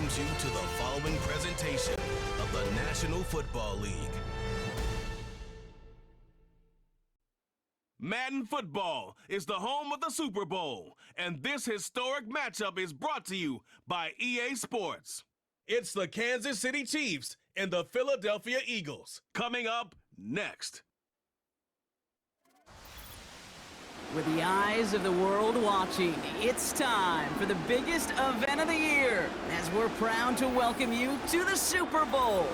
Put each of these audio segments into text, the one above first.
welcomes you to the following presentation of the National Football League. Madden Football is the home of the Super Bowl, and this historic matchup is brought to you by EA Sports. It's the Kansas City Chiefs and the Philadelphia Eagles. Coming up next. With the eyes of the world watching, it's time for the biggest event of the year, as we're proud to welcome you to the Super Bowl.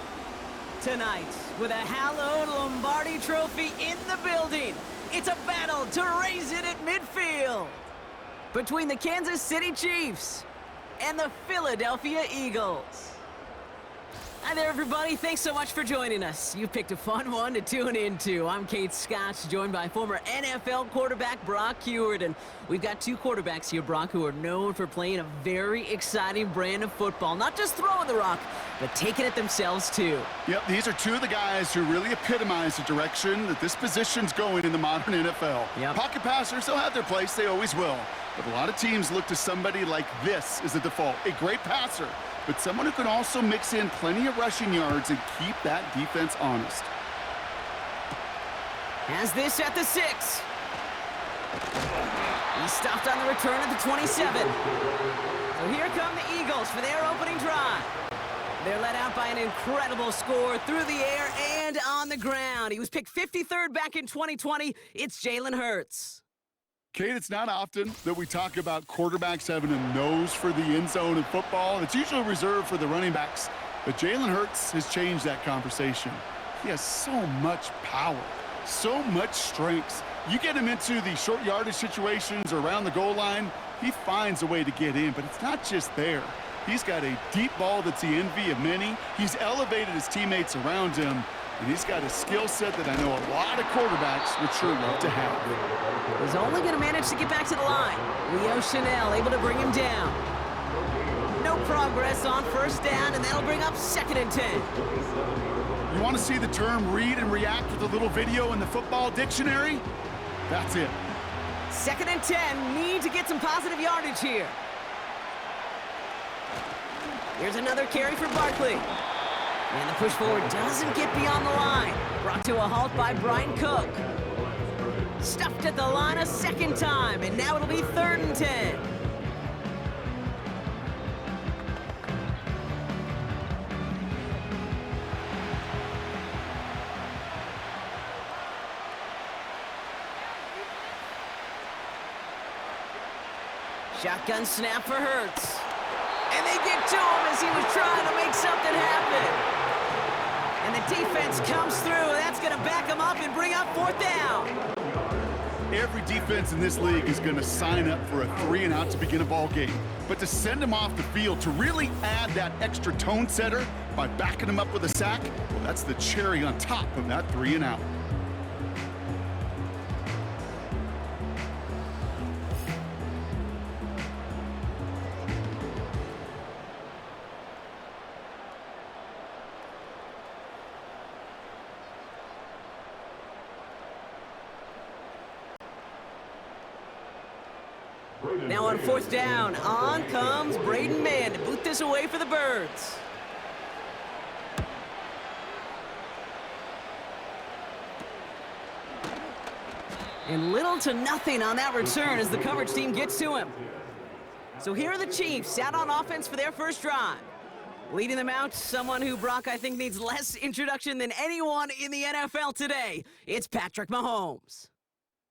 Tonight, with a hallowed Lombardi trophy in the building, it's a battle to raise it at midfield between the Kansas City Chiefs and the Philadelphia Eagles. Hi there, everybody. Thanks so much for joining us. You picked a fun one to tune into. I'm Kate Scott, joined by former NFL quarterback Brock Huard. And we've got two quarterbacks here, Brock, who are known for playing a very exciting brand of football. Not just throwing the rock, but taking it themselves, too. Yep, these are two of the guys who really epitomize the direction that this position's going in the modern NFL. Yep. Pocket passers, they'll have their place. They always will. But a lot of teams look to somebody like this as a default. A great passer, but someone who can also mix in plenty of rushing yards and keep that defense honest. Has this at the 6. He stopped on the return at the 27. So here come the Eagles for their opening drive. They're led out by an incredible score through the air and on the ground. He was picked 53rd back in 2020. It's Jalen Hurts. Kate, it's not often that we talk about quarterbacks having a nose for the end zone in football. It's usually reserved for the running backs. But Jalen Hurts has changed that conversation. He has so much power, so much strength. You get him into the short yardage situations or around the goal line, he finds a way to get in. But it's not just there. He's got a deep ball that's the envy of many. He's elevated his teammates around him. And he's got a skill set that I know a lot of quarterbacks would sure love to have. He's only going to manage to get back to the line. Leo Chanel able to bring him down. No progress on first down, and that'll bring up 2nd and 10. You want to see the term read and react with a little video in the football dictionary? That's it. 2nd and 10, need to get some positive yardage here. Here's another carry for Barkley. And the push forward doesn't get beyond the line. Brought to a halt by Brian Cook. Stuffed at the line a second time, and now it'll be 3rd and 10. Shotgun snap for Hurts. And they get to him as he was trying to make something happen. And the defense comes through. That's going to back him up and bring up 4th down. Every defense in this league is going to sign up for a 3-and-out to begin a ball game. But to send him off the field, to really add that extra tone setter by backing him up with a sack, well, that's the cherry on top of that 3-and-out. Now on 4th down, on comes Braden Mann to boot this away for the Birds. And little to nothing on that return as the coverage team gets to him. So here are the Chiefs out on offense for their first drive. Leading them out, someone who, Brock, I think needs less introduction than anyone in the NFL today. It's Patrick Mahomes.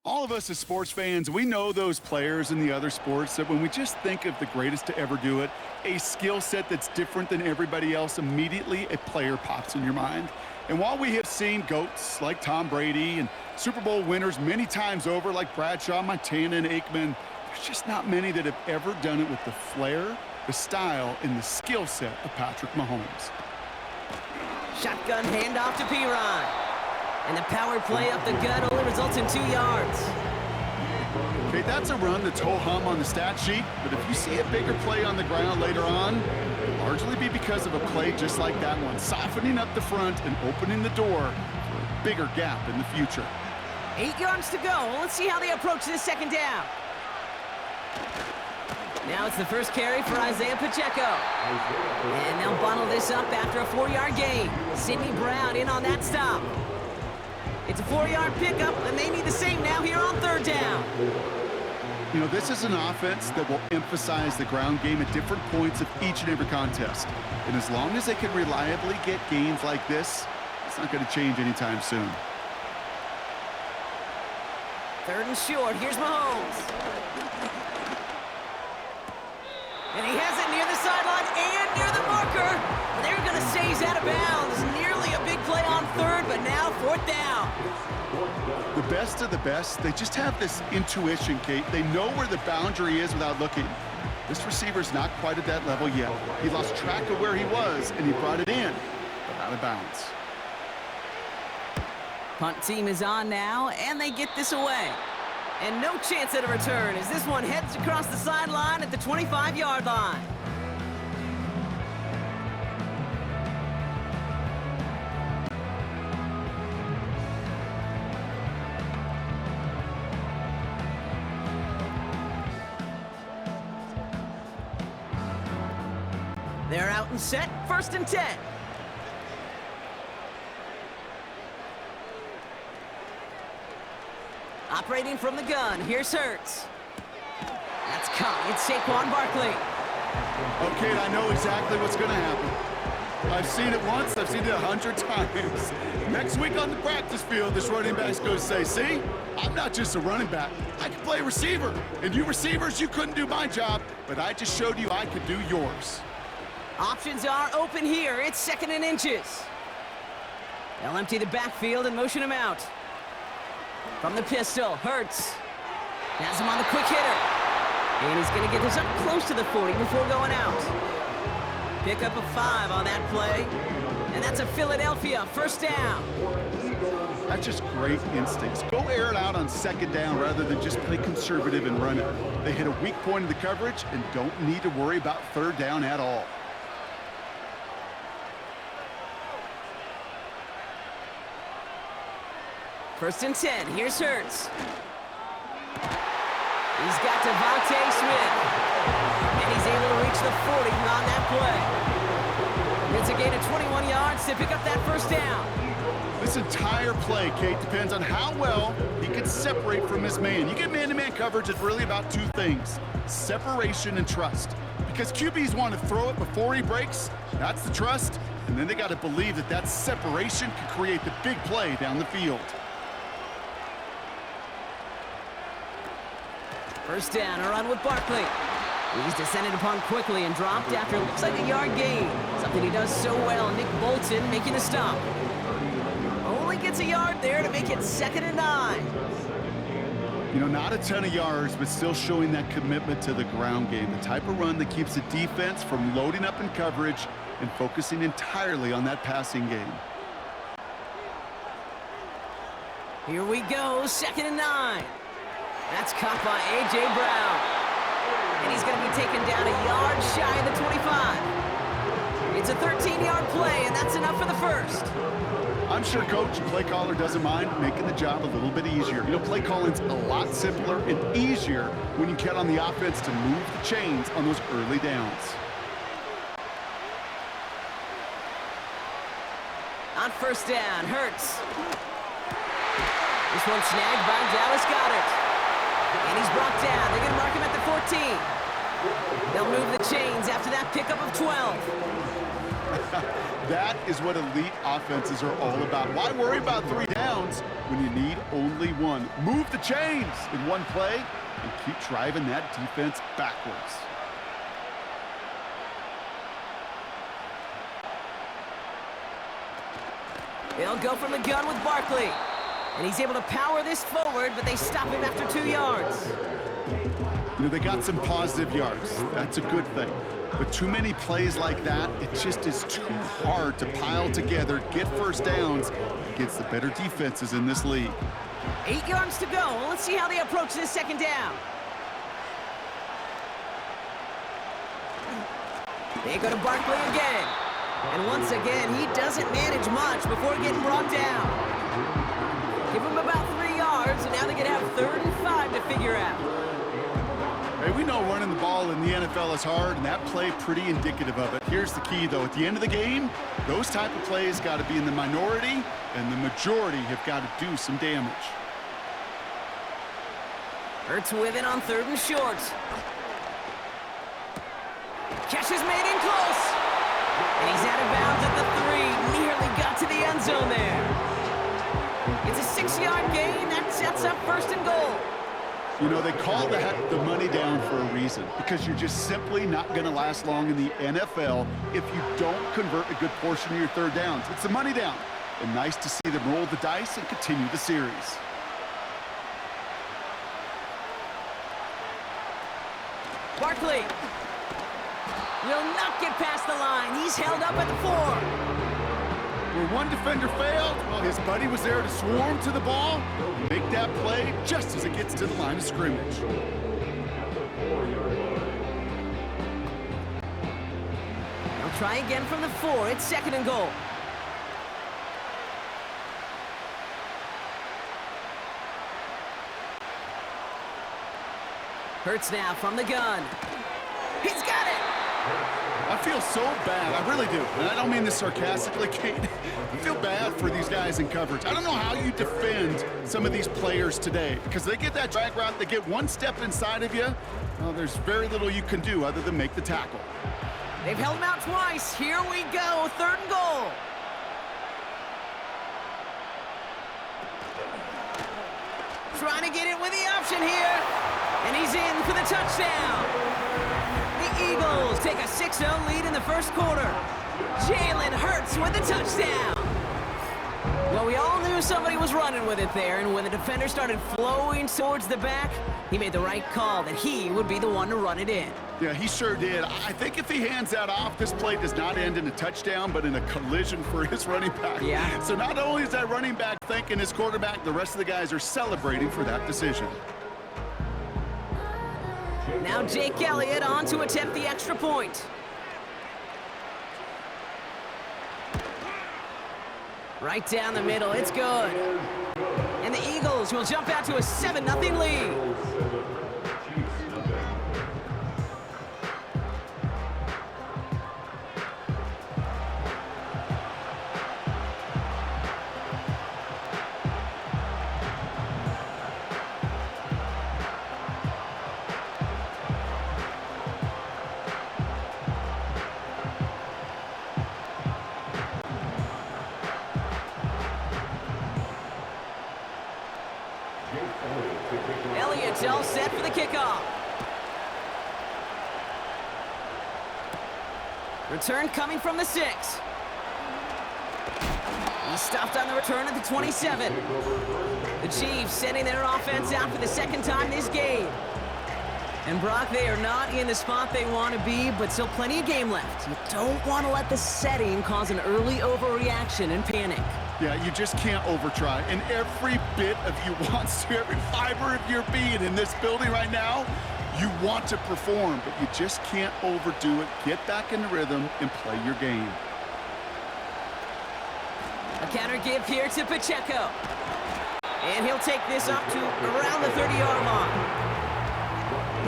All of us as sports fans, we know those players in the other sports that when we just think of the greatest to ever do it, a skill set that's different than everybody else, immediately a player pops in your mind. And while we have seen GOATs like Tom Brady and Super Bowl winners many times over like Bradshaw, Montana, and Aikman, there's just not many that have ever done it with the flair, the style, and the skill set of Patrick Mahomes. Shotgun handoff to P-Ron. And the power play up the gut only results in 2 yards. Okay, that's a run that's ho-hum on the stat sheet, but if you see a bigger play on the ground later on, it'll largely be because of a play just like that one, softening up the front and opening the door for a bigger gap in the future. 8 yards to go. Let's see how they approach this 2nd down. Now it's the first carry for Isaiah Pacheco. And they'll bundle this up after a 4-yard gain. Sidney Brown in on that stop. It's a 4-yard pickup, and they need the same now here on 3rd down. You know, this is an offense that will emphasize the ground game at different points of each and every contest. And as long as they can reliably get gains like this, it's not going to change anytime soon. 3rd and short. Here's Mahomes. And he has it near the sideline and near the marker. And they're going to say he's out of bounds. Nearly a big play on 3rd, but now 4th down. The best of the best, they just have this intuition, Kate. They know where the boundary is without looking. This receiver's not quite at that level yet. He lost track of where he was, and he brought it in, but out of bounds. Punt team is on now, and they get this away. And no chance at a return as this one heads across the sideline at the 25-yard line. They're out and set, 1st and 10. Operating from the gun, here's Hurts. That's caught, it's Saquon Barkley. Okay, I know exactly what's going to happen. I've seen it once, I've seen it 100 times. Next week on the practice field, this running back's going to say, see, I'm not just a running back, I can play receiver. And you receivers, you couldn't do my job, but I just showed you I could do yours. Options are open here, it's 2nd and inches. They'll empty the backfield and motion him out. From the pistol, Hurts has him on the quick hitter. And he's going to get this up close to the 40 before going out. Pick up a 5 on that play. And that's a Philadelphia 1st down. That's just great instincts. Go air it out on 2nd down rather than just play conservative and run it. They hit a weak point in the coverage and don't need to worry about 3rd down at all. First and 10, here's Hurts. He's got Devontae Smith. And he's able to reach the 40 on that play. It's a gain of 21 yards to pick up that 1st down. This entire play, Kate, depends on how well he can separate from his man. You get man-to-man coverage, it's really about 2 things, separation and trust. Because QBs want to throw it before he breaks, that's the trust, and then they got to believe that that separation can create the big play down the field. 1st down, a run with Barkley. He's descended upon quickly and dropped after it looks like a yard gain. Something he does so well. Nick Bolton making the stop. Only gets a yard there to make it 2nd and 9. You know, not a ton of yards, but still showing that commitment to the ground game. The type of run that keeps the defense from loading up in coverage and focusing entirely on that passing game. Here we go, 2nd and 9. That's caught by A.J. Brown. And he's going to be taken down a yard shy of the 25. It's a 13-yard play, and that's enough for the 1st. I'm sure Coach, play caller, doesn't mind making the job a little bit easier. You know, play calling's a lot simpler and easier when you count on the offense to move the chains on those early downs. On 1st down, Hurts. This one snagged by Dallas Goedert. And he's brought down. They're going to mark him at the 14. They'll move the chains after that pickup of 12. That is what elite offenses are all about. Why worry about 3 downs when you need only 1? Move the chains in one play and keep driving that defense backwards. They'll go from the gun with Barkley. And he's able to power this forward, but they stop him after 2 yards. You know, they got some positive yards. That's a good thing. But too many plays like that, it just is too hard to pile together, get 1st downs against the better defenses in this league. 8 yards to go. Well, let's see how they approach this 2nd down. They go to Barkley again. And once again, he doesn't manage much before getting brought down. Give him about 3 yards, and now they're going to have 3rd and 5 to figure out. Hey, we know running the ball in the NFL is hard, and that play pretty indicative of it. Here's the key, though. At the end of the game, those type of plays got to be in the minority, and the majority have got to do some damage. Hurts with it on 3rd and short. Catch is made in close. And he's out of bounds at the 3. Nearly got to the end zone there. It's a 6-yard gain. That sets up 1st and goal. You know, they call the money down for a reason, because you're just simply not going to last long in the NFL if you don't convert a good portion of your 3rd downs. It's the money down. And nice to see them roll the dice and continue the series. Barkley will not get past the line. He's held up at the 4. Where one defender failed, well, his buddy was there to swarm to the ball, make that play just as it gets to the line of scrimmage. They'll try again from the 4. It's 2nd and goal. Hurts now from the gun. He's got it! I feel so bad. I really do. And I don't mean this sarcastically, Kate. I feel bad for these guys in coverage. I don't know how you defend some of these players today, because they get that drag route, they get one step inside of you. Well, there's very little you can do other than make the tackle. They've held him out twice. Here we go. 3rd and goal. Trying to get it with the option here. And he's in for the touchdown. The Eagles take a 6-0 lead in the 1st quarter. Jalen Hurts with the touchdown. Well, we all knew somebody was running with it there, and when the defender started flowing towards the back, he made the right call that he would be the one to run it in. Yeah, he sure did. I think if he hands that off, this play does not end in a touchdown, but in a collision for his running back. Yeah. So not only is that running back thanking his quarterback, the rest of the guys are celebrating for that decision. Now Jake Elliott on to attempt the extra point. Right down the middle, it's good. And the Eagles will jump out to a 7-0 lead. Elliott's all set for the kickoff. Return coming from the 6. He stopped on the return at the 27. The Chiefs sending their offense out for the 2nd time this game. And Brock, they are not in the spot they want to be, but still plenty of game left. You don't want to let the setting cause an early overreaction and panic. Yeah, you just can't overtry. And every bit of you wants to, every fiber of your being in this building right now, you want to perform, but you just can't overdo it. Get back in the rhythm and play your game. A counter give here to Pacheco. And he'll take this up to around the 30-yard line.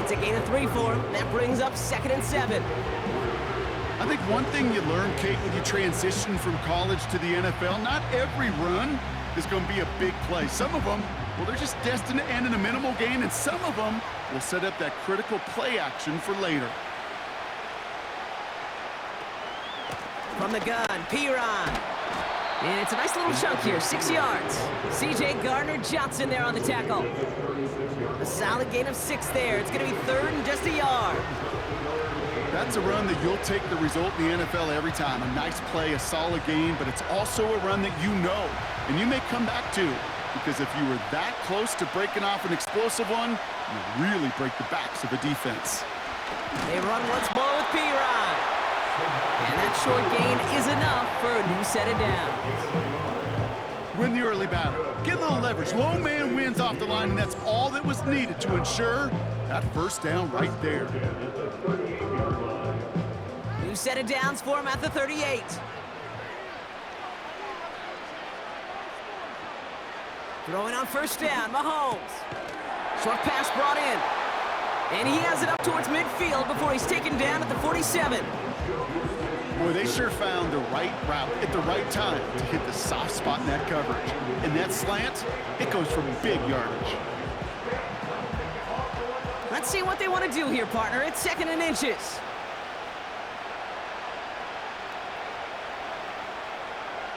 It's a gain of 3 for him. That brings up 2nd and 7. I think one thing you learn, Kate, when you transition from college to the NFL, not every run is going to be a big play. Some of them, well, they're just destined to end in a minimal gain, and some of them will set up that critical play action for later. From the gun, Piron. And it's a nice little chunk here, 6 yards. C.J. Gardner-Johnson there on the tackle. A solid gain of 6 there. It's going to be 3rd and just a yard. That's a run that you'll take the result in the NFL every time. A nice play, a solid game, but it's also a run that you know, and you may come back to, because if you were that close to breaking off an explosive one, you really break the backs of a defense. They run once more with Piron. And that short gain is enough for a new set of downs. Win the early battle. Get a little leverage. Low man wins off the line, and that's all that was needed to ensure that 1st down right there. New set of downs for him at the 38. Throwing on 1st down, Mahomes. Short pass brought in. And he has it up towards midfield before he's taken down at the 47. Boy, they sure found the right route at the right time to hit the soft spot in that coverage. And that slant, it goes from big yardage. Let's see what they want to do here, partner. It's 2nd and inches.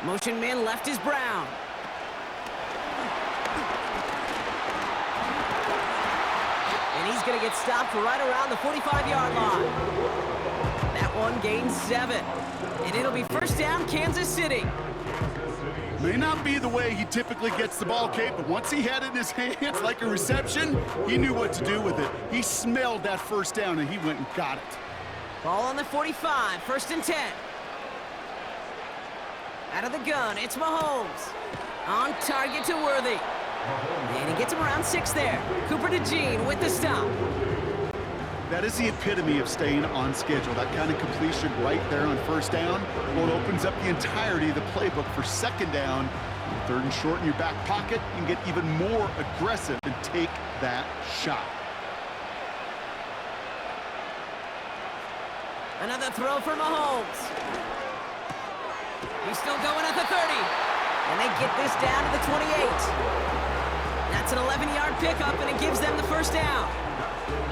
Motion man left is Brown. And he's going to get stopped right around the 45-yard line. That one gains 7. And it'll be 1st down, Kansas City. May not be the way he typically gets the ball, Kate, but once he had it in his hands like a reception, he knew what to do with it. He smelled that 1st down, and he went and got it. Ball on the 45, 1st and 10. Out of the gun, it's Mahomes. On target to Worthy. And he gets him around 6 there. Cooper to Jean with the stop. That is the epitome of staying on schedule. That kind of completion right there on 1st down. Well, it opens up the entirety of the playbook for 2nd down. 3rd and short in your back pocket, you can get even more aggressive and take that shot. Another throw for Mahomes. He's still going at the 30. And they get this down to the 28. That's an 11-yard pickup, and it gives them the 1st down.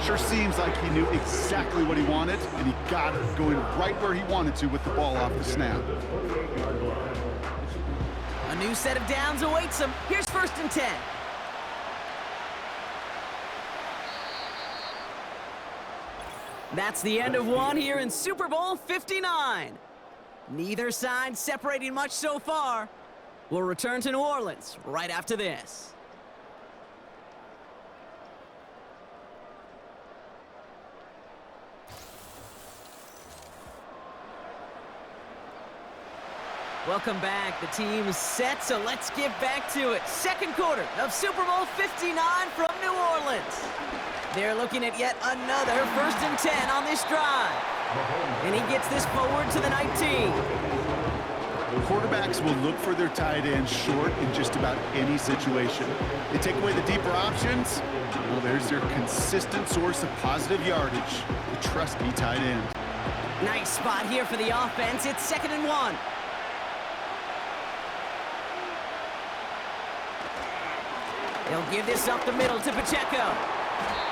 Sure seems like he knew exactly what he wanted, and he got it going right where he wanted to with the ball off the snap. A new set of downs awaits him. Here's 1st and 10. That's the end of one here in Super Bowl 59. Neither side separating much so far. We'll return to New Orleans right after this. Welcome back. The team is set, so let's get back to it. 2nd quarter of Super Bowl 59 from New Orleans. They're looking at yet another 1st and 10 on this drive. And he gets this forward to the 19. Quarterbacks will look for their tight end short in just about any situation. They take away the deeper options. Well, there's their consistent source of positive yardage, the trusty tight end. Nice spot here for the offense. It's 2nd and 1. He'll give this up the middle to Pacheco.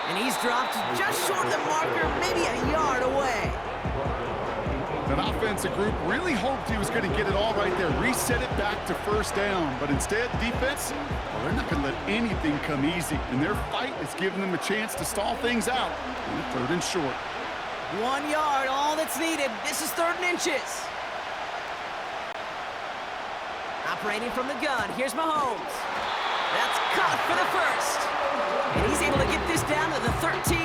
And he's dropped just short of the marker, maybe a yard away. That offensive group really hoped he was going to get it all right there, reset it back to 1st down. But instead, defense, well, they're not going to let anything come easy. And their fight is giving them a chance to stall things out. And 3rd and short. 1 yard, all that's needed. This is 3rd and inches. Operating from the gun, here's Mahomes. That's caught for the 1st. And he's able to get this down to the 13.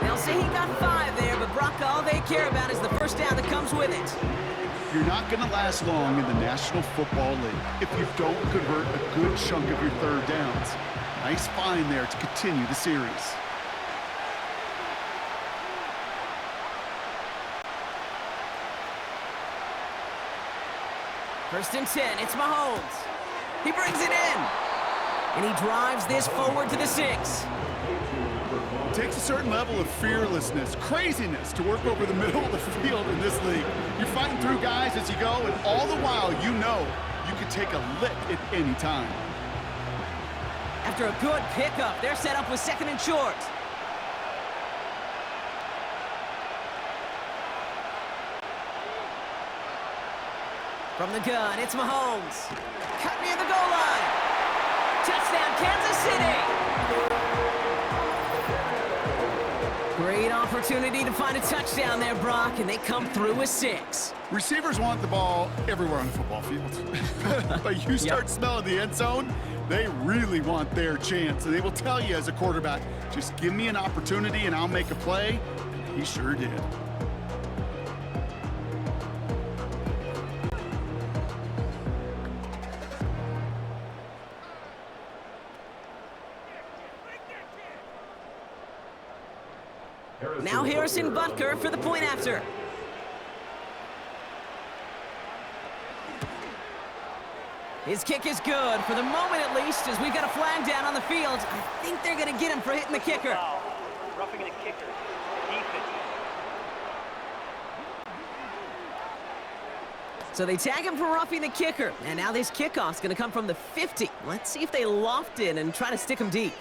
They'll say he got 5 there, but Brock, all they care about is the 1st down that comes with it. You're not going to last long in the National Football League if you don't convert a good chunk of your 3rd downs. Nice find there to continue the series. First and 10, it's Mahomes. He brings it in. And he drives this forward to the 6. It takes a certain level of fearlessness, craziness to work over the middle of the field in this league. You're fighting through guys as you go, and all the while you know you can take a lick at any time. After a good pickup, they're set up with 2nd and short. From the gun, it's Mahomes. Cut near the goal line. Touchdown, Kansas City. Great opportunity to find a touchdown there, Brock, and they come through with 6. Receivers want the ball everywhere on the football field. But you start smelling the end zone, they really want their chance. And they will tell you as a quarterback, just give me an opportunity and I'll make a play. And he sure did. Now Harrison Butker for the point after. His kick is good, for the moment at least, as we've got a flag down on the field. I think they're going to get him for hitting the kicker. roughing the kicker. Defense. So they tag him for roughing the kicker, and now this kickoff's going to come from the 50. Let's see if they loft in and try to stick him deep.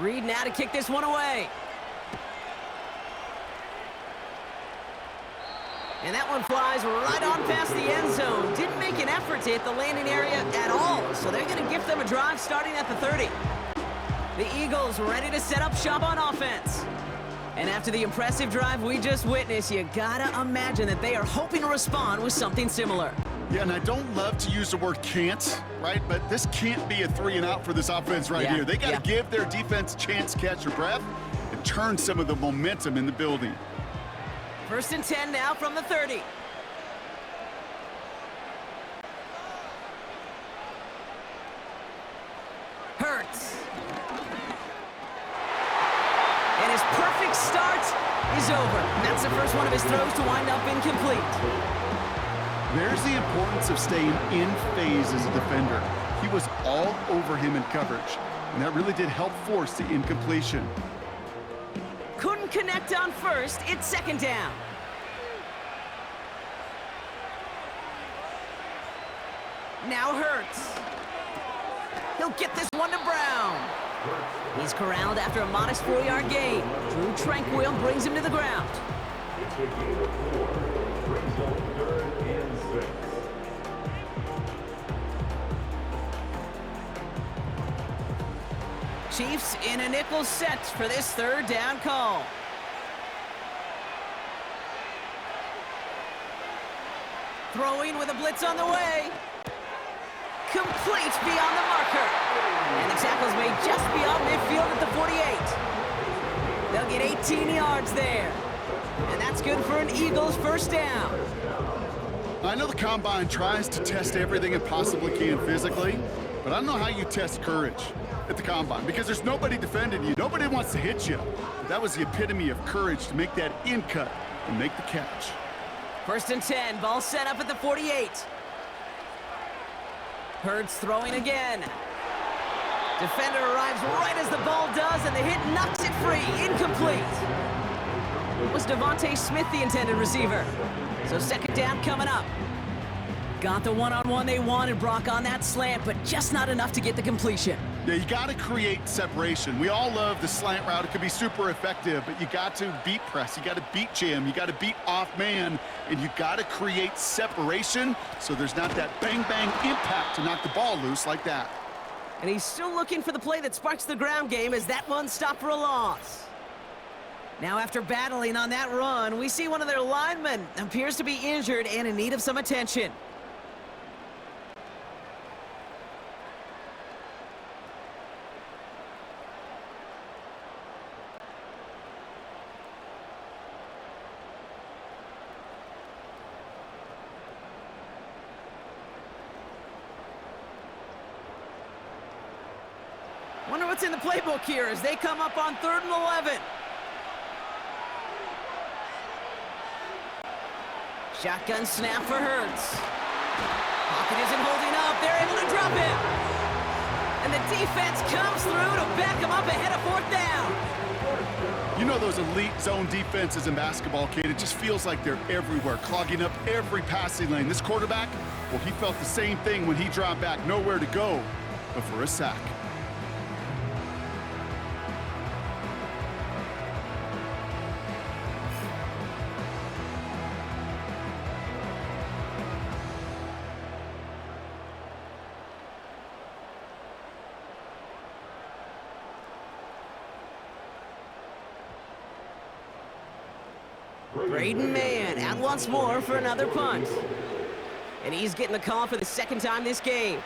Reed now to kick this one away. And that one flies right on past the end zone. Didn't make an effort to hit the landing area at all, so they're going to gift them a drive starting at the 30. The Eagles ready to set up shop on offense. And after the impressive drive we just witnessed, you gotta imagine that they are hoping to respond with something similar. Yeah, and I don't love to use the word can't, right? But this can't be a 3-and-out for this offense right here. They got to give their defense a chance to catch their breath and turn some of the momentum in the building. 1st and 10 now from the 30. Hurts. And his perfect start is over. And that's the first one of his throws to wind up incomplete. There's the importance of staying in phase as a defender. He was all over him in coverage, and that really did help force the incompletion. Couldn't connect on first. It's 2nd down. Now Hurts. He'll get this one to Brown. He's corralled after a modest 4-yard gain. Drew Tranquil brings him to the ground. Chiefs in a nickel set for this 3rd down call. Throwing with a blitz on the way. Complete beyond the marker. And the tackle's made just beyond midfield at the 48. They'll get 18 yards there. And that's good for an Eagles 1st down. I know the Combine tries to test everything it possibly can physically, but I don't know how you test courage at the Combine, because there's nobody defending you. Nobody wants to hit you. But that was the epitome of courage to make that in cut and make the catch. 1st and 10, ball set up at the 48. Hurts throwing again. Defender arrives right as the ball does, and the hit knocks it free. Incomplete. It was Devontae Smith, the intended receiver. So 2nd down coming up. Got the one-on-one they wanted, Brock, on that slant, but just not enough to get the completion. Yeah, you got to create separation. We all love the slant route. It can be super effective, but you got to beat press. You got to beat jam. You got to beat off man, and you got to create separation so there's not that bang-bang impact to knock the ball loose like that. And he's still looking for the play that sparks the ground game as that one stopped for a loss. Now, after battling on that run, we see one of their linemen appears to be injured and in need of some attention. Wonder what's in the playbook here as they come up on 3rd and 11. Shotgun snap for Hurts. Pocket isn't holding up. They're able to drop him. And the defense comes through to back him up ahead of 4th down. You know those elite zone defenses in basketball, kid, it just feels like they're everywhere, clogging up every passing lane. This quarterback, well, he felt the same thing when he dropped back, nowhere to go but for a sack. Braden Mann out once more for another punt. And he's getting the call for the 2nd time this game.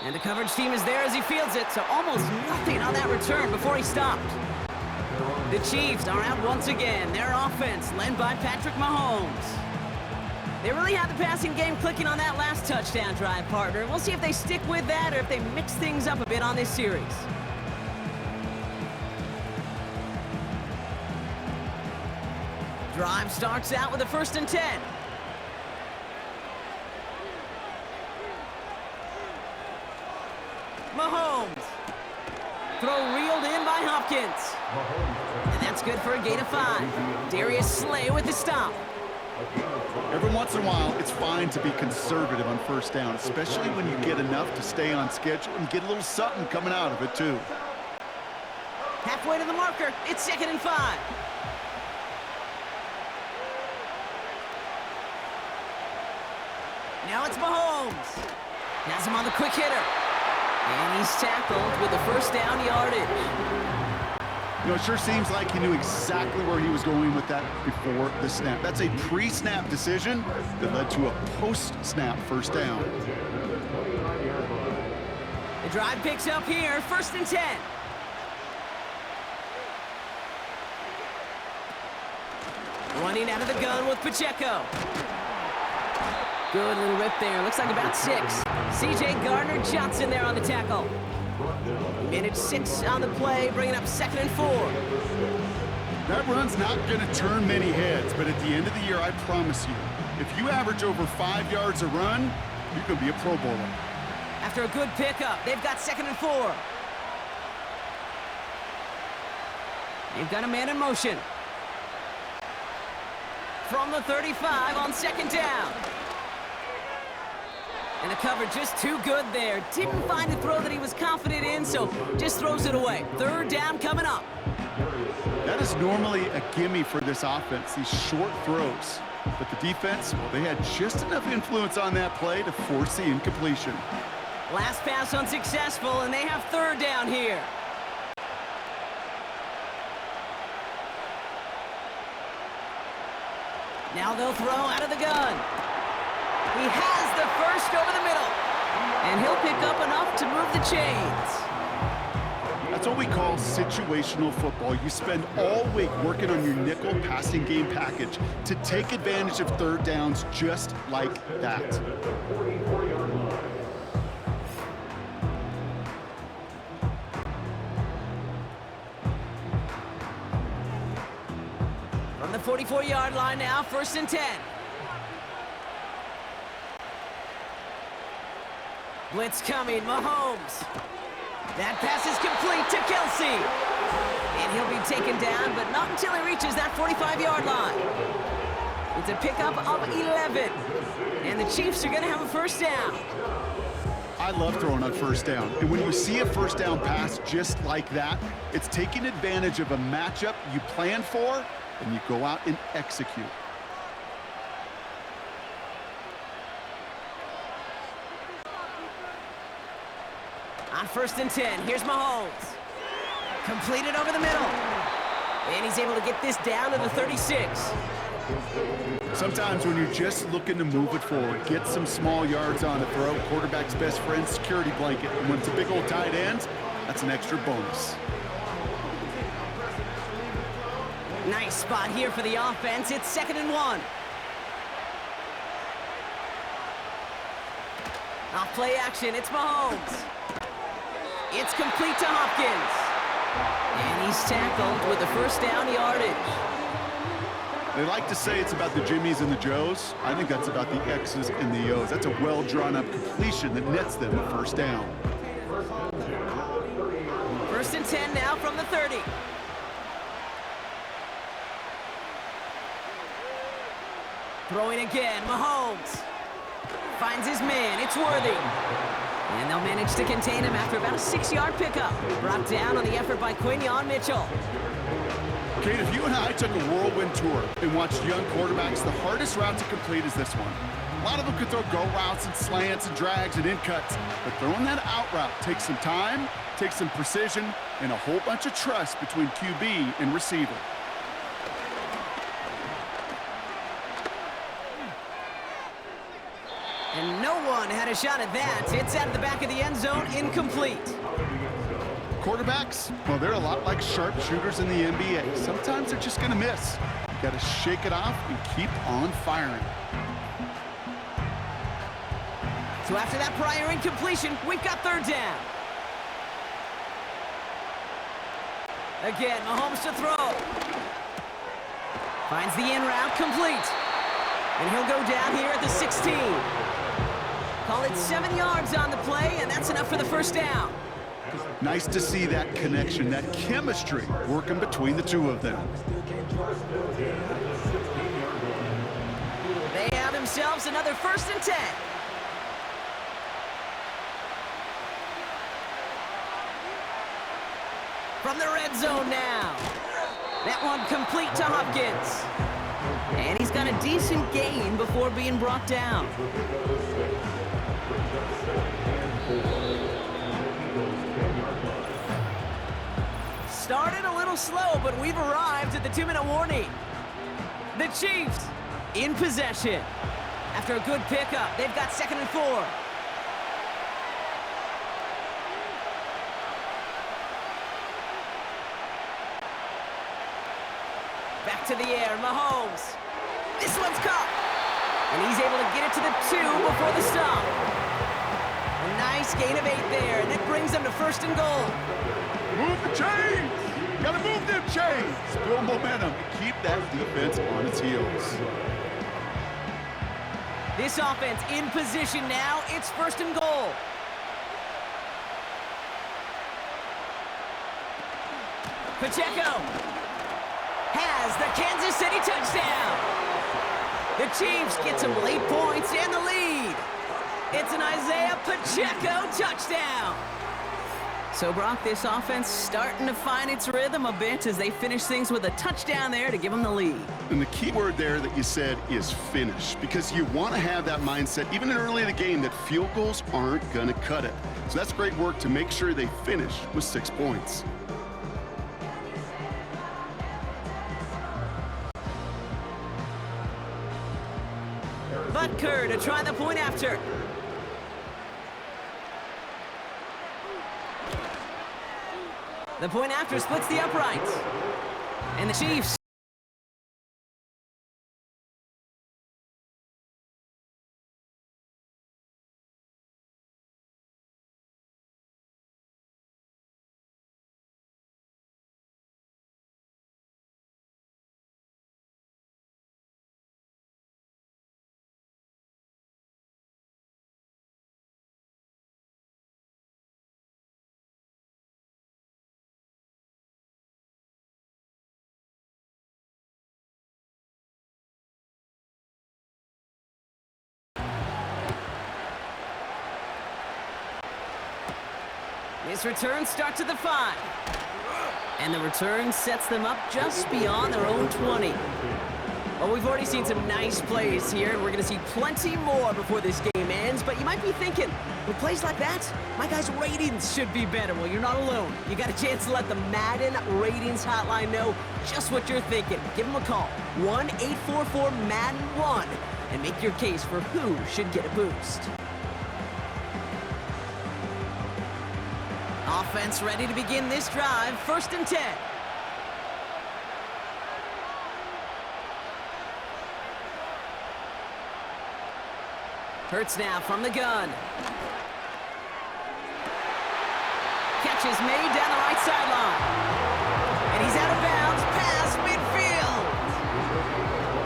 And the coverage team is there as he fields it, so almost nothing on that return before he stopped. The Chiefs are out once again. Their offense led by Patrick Mahomes. They really had the passing game clicking on that last touchdown drive, partner. We'll see if they stick with that or if they mix things up a bit on this series. Drive starts out with a 1st and 10. Mahomes. Throw reeled in by Hopkins. And that's good for a gain of 5. Darius Slay with the stop. Every once in a while, it's fine to be conservative on 1st down, especially when you get enough to stay on schedule and get a little something coming out of it, too. Halfway to the marker. It's 2nd and 5. Now it's Mahomes. Has him on the quick hitter. And he's tackled with the 1st down yardage. You know, it sure seems like he knew exactly where he was going with that before the snap. That's a pre-snap decision that led to a post-snap 1st down. The drive picks up here, 1st and 10. Running out of the gun with Pacheco. Good little rip there. Looks like about 6. C.J. Gardner-Johnson there on the tackle. Minute 6 on the play, bringing up 2nd and 4. That run's not going to turn many heads, but at the end of the year, I promise you, if you average over 5 yards a run, you're going to be a Pro Bowler. After a good pickup, they've got 2nd and 4. They've got a man in motion. From the 35 on 2nd down. And the cover just too good there. Didn't find a throw that he was confident in, so just throws it away. 3rd down coming up. That is normally a gimme for this offense, these short throws. But the defense, well, they had just enough influence on that play to force the incompletion. Last pass unsuccessful, and they have 3rd down here. Now they'll throw out of the gun. He has the 1st over the middle. And he'll pick up enough to move the chains. That's what we call situational football. You spend all week working on your nickel passing game package to take advantage of 3rd downs just like that. From the 44-yard line now, 1st and 10. Blitz coming, Mahomes. That pass is complete to Kelsey. And he'll be taken down, but not until he reaches that 45-yard line. It's a pickup of 11. And the Chiefs are going to have a 1st down. I love throwing on 1st down. And when you see a 1st down pass just like that, it's taking advantage of a matchup you plan for, and you go out and execute. On 1st and 10, here's Mahomes. Completed over the middle. And he's able to get this down to the 36. Sometimes when you're just looking to move it forward, get some small yards on the throw, quarterback's best friend, security blanket. And when it's a big old tight end, that's an extra bonus. Nice spot here for the offense. It's 2nd and 1. Off play action, it's Mahomes. It's complete to Hopkins. And he's tackled with the 1st down yardage. They like to say it's about the Jimmies and the Joes. I think that's about the X's and the O's. That's a well-drawn-up completion that nets them a 1st down. 1st and 10 now from the 30. Throwing again, Mahomes. Finds his man, it's Worthy. And they'll manage to contain him after about a 6-yard pickup. Brought down on the effort by Quinyon Mitchell. Kate, if you and I took a whirlwind tour and watched young quarterbacks, the hardest route to complete is this one. A lot of them could throw go routes and slants and drags and in cuts, but throwing that out route takes some time, takes some precision, and a whole bunch of trust between QB and receiver. And no one had a shot at that. It's out of the back of the end zone, incomplete. Quarterbacks, well, they're a lot like sharpshooters in the NBA. Sometimes they're just going to miss. You got to shake it off and keep on firing. So after that prior incompletion, we've got third down. Again, Mahomes to throw. Finds the in route complete. And he'll go down here at the 16. Call it 7 yards on the play, and that's enough for the first down. Nice to see that connection, that chemistry working between the two of them. They have themselves another 1st and 10. From the red zone now. That one complete to Hopkins. And he's got a decent gain before being brought down. Started a little slow, but we've arrived at the 2-minute warning. The Chiefs in possession. After a good pickup, they've got 2nd and 4. Back to the air, Mahomes. This one's caught. And he's able to get it to the 2 before the stop. A nice gain of 8 there, and that brings them to 1st and goal. Move the chains! Gotta move them chains! Build momentum. Keep that defense on its heels. This offense in position now. It's 1st and goal. Pacheco has the Kansas City touchdown. The Chiefs get some late points and the lead. It's an Isaiah Pacheco touchdown. So, Brock, this offense starting to find its rhythm a bit as they finish things with a touchdown there to give them the lead. And the key word there that you said is finish, because you want to have that mindset, even early in the game, that field goals aren't going to cut it. So that's great work to make sure they finish with 6 points. Butker to try the point after. The point after splits the uprights. And the Chiefs His return starts at the 5. And the return sets them up just beyond their own 20. Well, we've already seen some nice plays here, and we're going to see plenty more before this game ends. But you might be thinking, with plays like that, my guys' ratings should be better. Well, you're not alone. You got a chance to let the Madden ratings hotline know just what you're thinking. Give them a call, 1-844-MADDEN-1, and make your case for who should get a boost. Offense ready to begin this drive. 1st and 10. Hurts now from the gun. Catch is made down the right sideline. And he's out of bounds past midfield.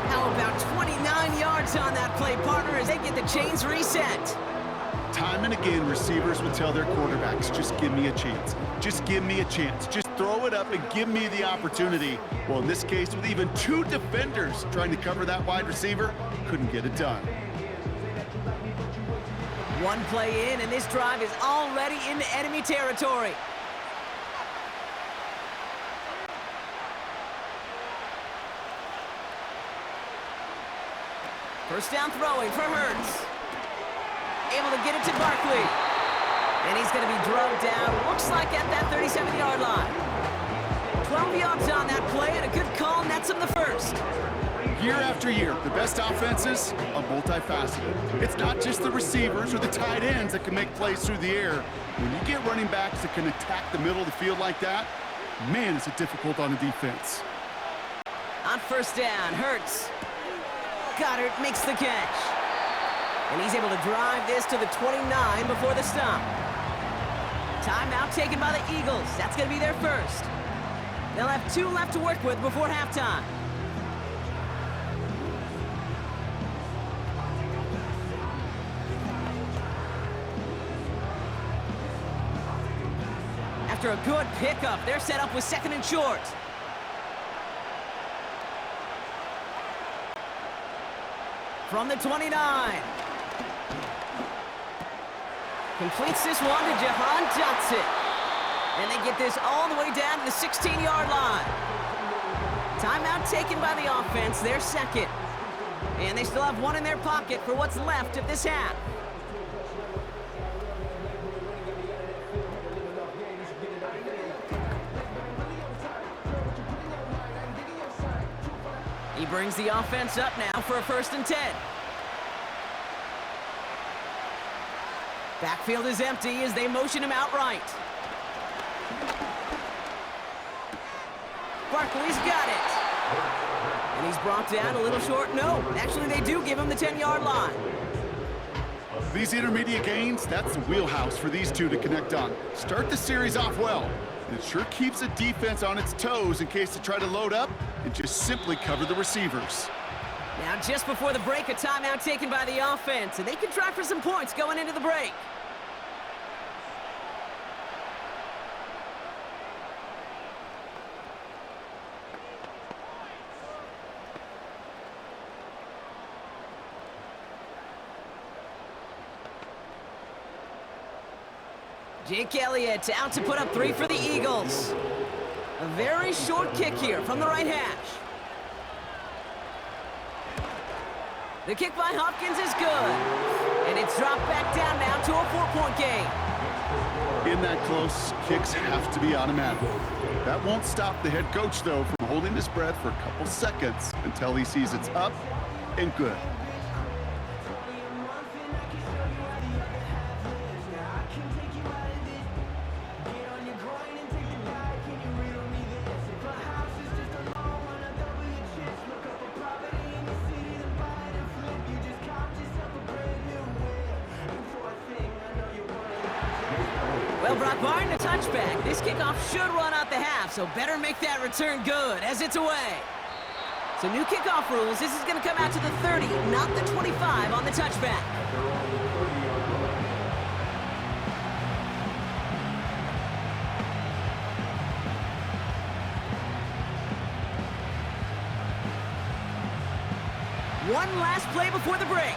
How about 29 yards on that play, partner, as they get the chains reset? Time and again, receivers would tell their quarterbacks, just give me a chance. Just give me a chance. Just throw it up and give me the opportunity. Well, in this case, with even 2 defenders trying to cover that wide receiver, couldn't get it done. One play in, and this drive is already into enemy territory. First down throwing for Hurts. Able to get it to Barkley. And he's going to be drugged down, looks like at that 37-yard line. 12 yards on that play, and a good call nets him the first. Year after year, the best offenses are multifaceted. It's not just the receivers or the tight ends that can make plays through the air. When you get running backs that can attack the middle of the field like that, man, is it difficult on the defense. On first down, Hurts. Goddard makes the catch. And he's able to drive this to the 29 before the stop. Timeout taken by the Eagles. That's going to be their first. They'll have 2 left to work with before halftime. After a good pickup, they're set up with 2nd and short. From the 29. Completes this one to Jahan Dotson. And they get this all the way down to the 16-yard line. Timeout taken by the offense, their second. And they still have 1 in their pocket for what's left of this half. He brings the offense up now for a 1st and 10. Backfield is empty as they motion him out right. Barkley's got it. And he's brought down a little short. No, actually they do give him the 10-yard line. These intermediate gains, that's the wheelhouse for these two to connect on. Start the series off well. It sure keeps the defense on its toes in case they try to load up and just simply cover the receivers. Now just before the break, a timeout taken by the offense, and they can try for some points going into the break. Jake Elliott out to put up 3 for the Eagles. A very short kick here from the right hash. The kick by Hopkins is good. And it's dropped back down now to a 4-point game. In that close, kicks have to be automatic. That won't stop the head coach, though, from holding his breath for a couple seconds until he sees it's up and good. Well, Brock Barton, a touchback. This kickoff should run out the half, so better make that return good as it's away. So new kickoff rules. This is going to come out to the 30, not the 25 on the touchback. One last play before the break.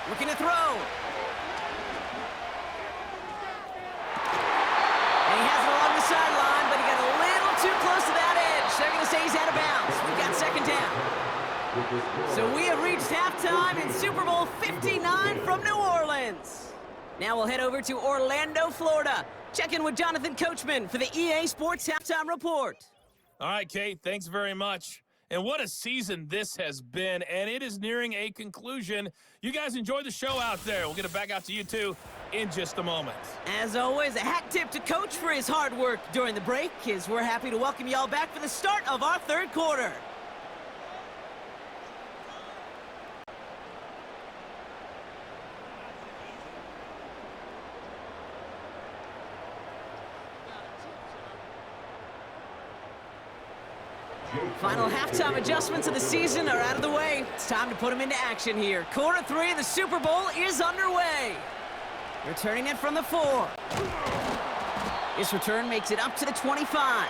Looking to throw. And he has it along the sideline, but he got a little too close to that edge. They're going to say he's out of bounds. We've got 2nd down. So we have reached halftime in Super Bowl 59 from New Orleans. Now we'll head over to Orlando, Florida. Check in with Jonathan Coachman for the EA Sports Halftime Report. All right, Kate, thanks very much. And what a season this has been, and it is nearing a conclusion. You guys enjoy the show out there. We'll get it back out to you two in just a moment. As always, a hat tip to Coach for his hard work during the break, as we're happy to welcome y'all back for the start of our 3rd quarter. Final halftime adjustments of the season are out of the way. It's time to put them into action here. Quarter 3 of the Super Bowl is underway. Returning it from the 4. This return makes it up to the 25.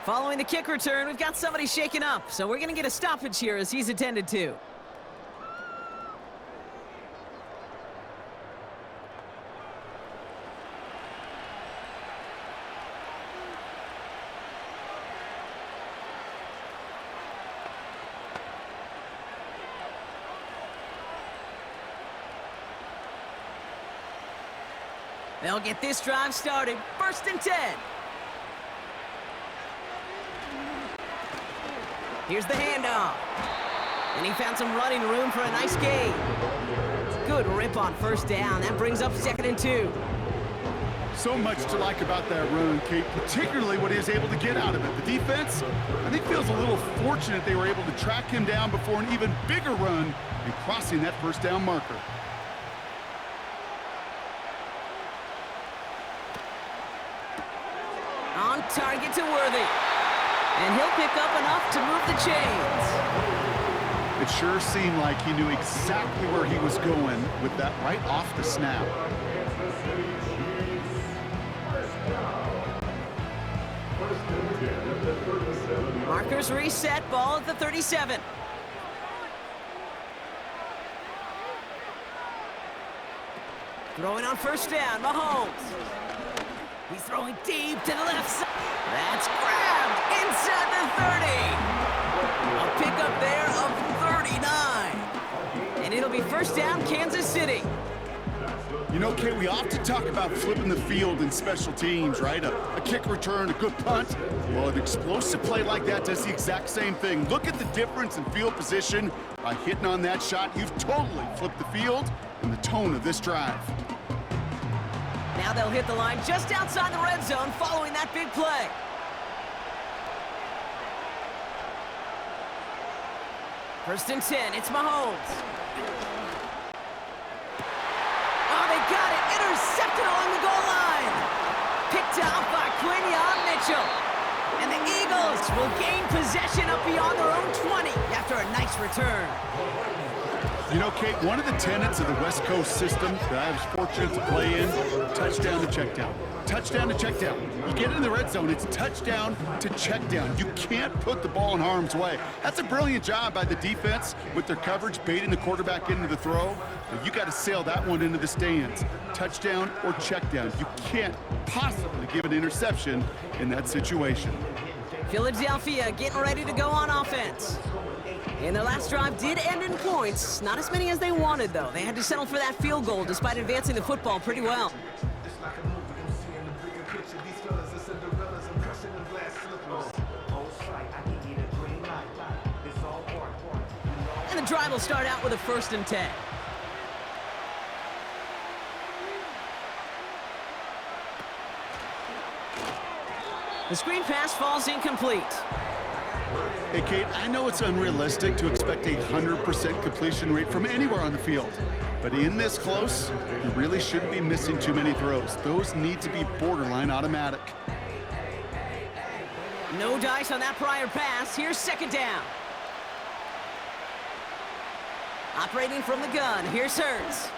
Following the kick return, we've got somebody shaken up, so we're going to get a stoppage here as he's attended to. They'll get this drive started. 1st and 10. Here's the handoff. And he found some running room for a nice gain. Good rip on first down. That brings up 2nd and 2. So much to like about that run, Kate, particularly what he was able to get out of it. The defense, I think, feels a little fortunate they were able to track him down before an even bigger run and crossing that first down marker. On target to Worthy. And he'll pick up enough to move the chains. It sure seemed like he knew exactly where he was going with that right off the snap. Markers reset, ball at the 37. Throwing on first down, Mahomes. He's throwing deep to the left side. That's grabbed inside the 30. A pickup there of 39. And it'll be first down, Kansas City. You know, Kate, we often talk about flipping the field in special teams, right? A kick return, a good punt. Well, an explosive play like that does the exact same thing. Look at the difference in field position. By hitting on that shot, you've totally flipped the field and the tone of this drive. Now they'll hit the line just outside the red zone following that big play. First and 10, it's Mahomes. Oh, they got it. Intercepted along the goal line. Picked off by Quinion Mitchell. And the Eagles will gain possession up beyond their own 20 after a nice return. You know, Kate, one of the tenets of the West Coast system that I was fortunate to play in, touchdown to check down. Touchdown to check down. You get in the red zone, it's touchdown to check down. You can't put the ball in harm's way. That's a brilliant job by the defense with their coverage, baiting the quarterback into the throw. But you got to sail that one into the stands. Touchdown or check down. You can't possibly give an interception in that situation. Philadelphia getting ready to go on offense. And their last drive did end in points. Not as many as they wanted, though. They had to settle for that field goal despite advancing the football pretty well. And the drive will start out with a 1st and 10. The screen pass falls incomplete. Hey, Kate, I know it's unrealistic to expect a 100% completion rate from anywhere on the field. But in this close, you really shouldn't be missing too many throws. Those need to be borderline automatic. No dice on that prior pass. Here's 2nd down. Operating from the gun. Here's Hurts.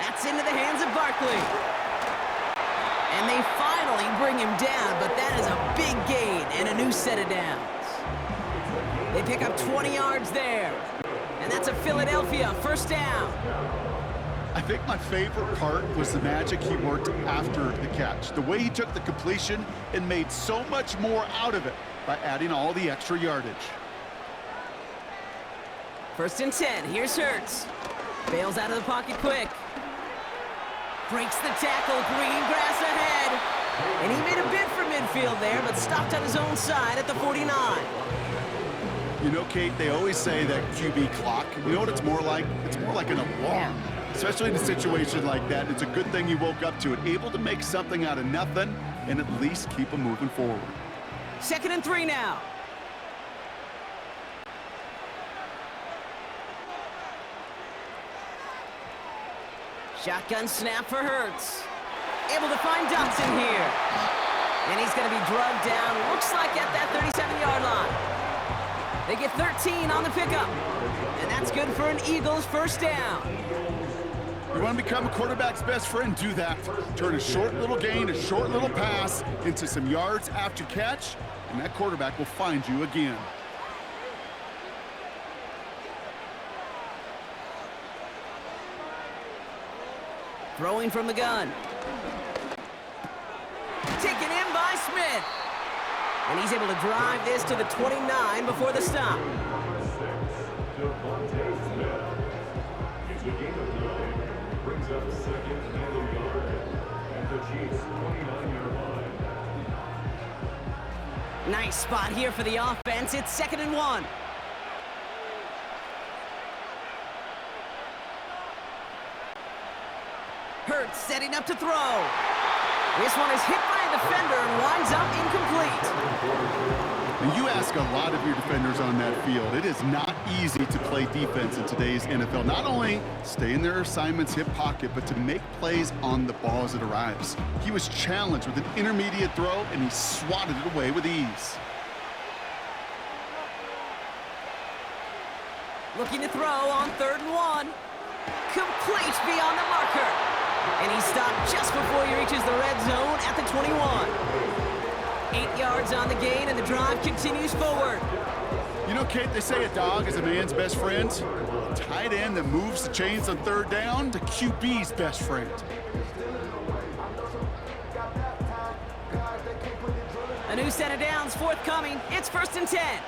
That's into the hands of Barkley. And they finally bring him down, but that is a big gain and a new set of downs. They pick up 20 yards there. And that's a Philadelphia 1st down. I think my favorite part was the magic he worked after the catch. The way he took the completion and made so much more out of it by adding all the extra yardage. 1st and 10. Here's Hurts. Bails out of the pocket quick. Breaks the tackle. Green grass ahead. And he made a bid for midfield there, but stopped on his own side at the 49. You know, Kate, they always say that QB clock. You know what it's more like? It's more like an alarm. Especially in a situation like that. It's a good thing you woke up to it. Able to make something out of nothing and at least keep them moving forward. 2nd and 3 now. Shotgun snap for Hurts. Able to find Dotson here. And he's going to be drugged down, looks like at that 37-yard line. They get 13 on the pickup. And that's good for an Eagles 1st down. You want to become a quarterback's best friend? Do that. Turn a short little gain, a short little pass into some yards after catch, and that quarterback will find you again. Throwing from the gun. Taken in by Smith. And he's able to drive this to the 29 before the stop. Nice spot here for the offense. It's 2nd and 1. Hurts setting up to throw. This one is hit by a defender and winds up incomplete. And you ask a lot of your defenders on that field. It is not easy to play defense in today's NFL. Not only stay in their assignment's hip pocket, but to make plays on the ball as it arrives. He was challenged with an intermediate throw, and he swatted it away with ease. Looking to throw on 3rd and 1. Complete beyond the marker. And he stopped just before he reaches the red zone at the 21. 8 yards on the gain, and the drive continues forward. You know, Kate, they say a dog is a man's best friend. A tight end that moves the chains on 3rd down to QB's best friend. A new set of downs forthcoming. It's 1st and 10.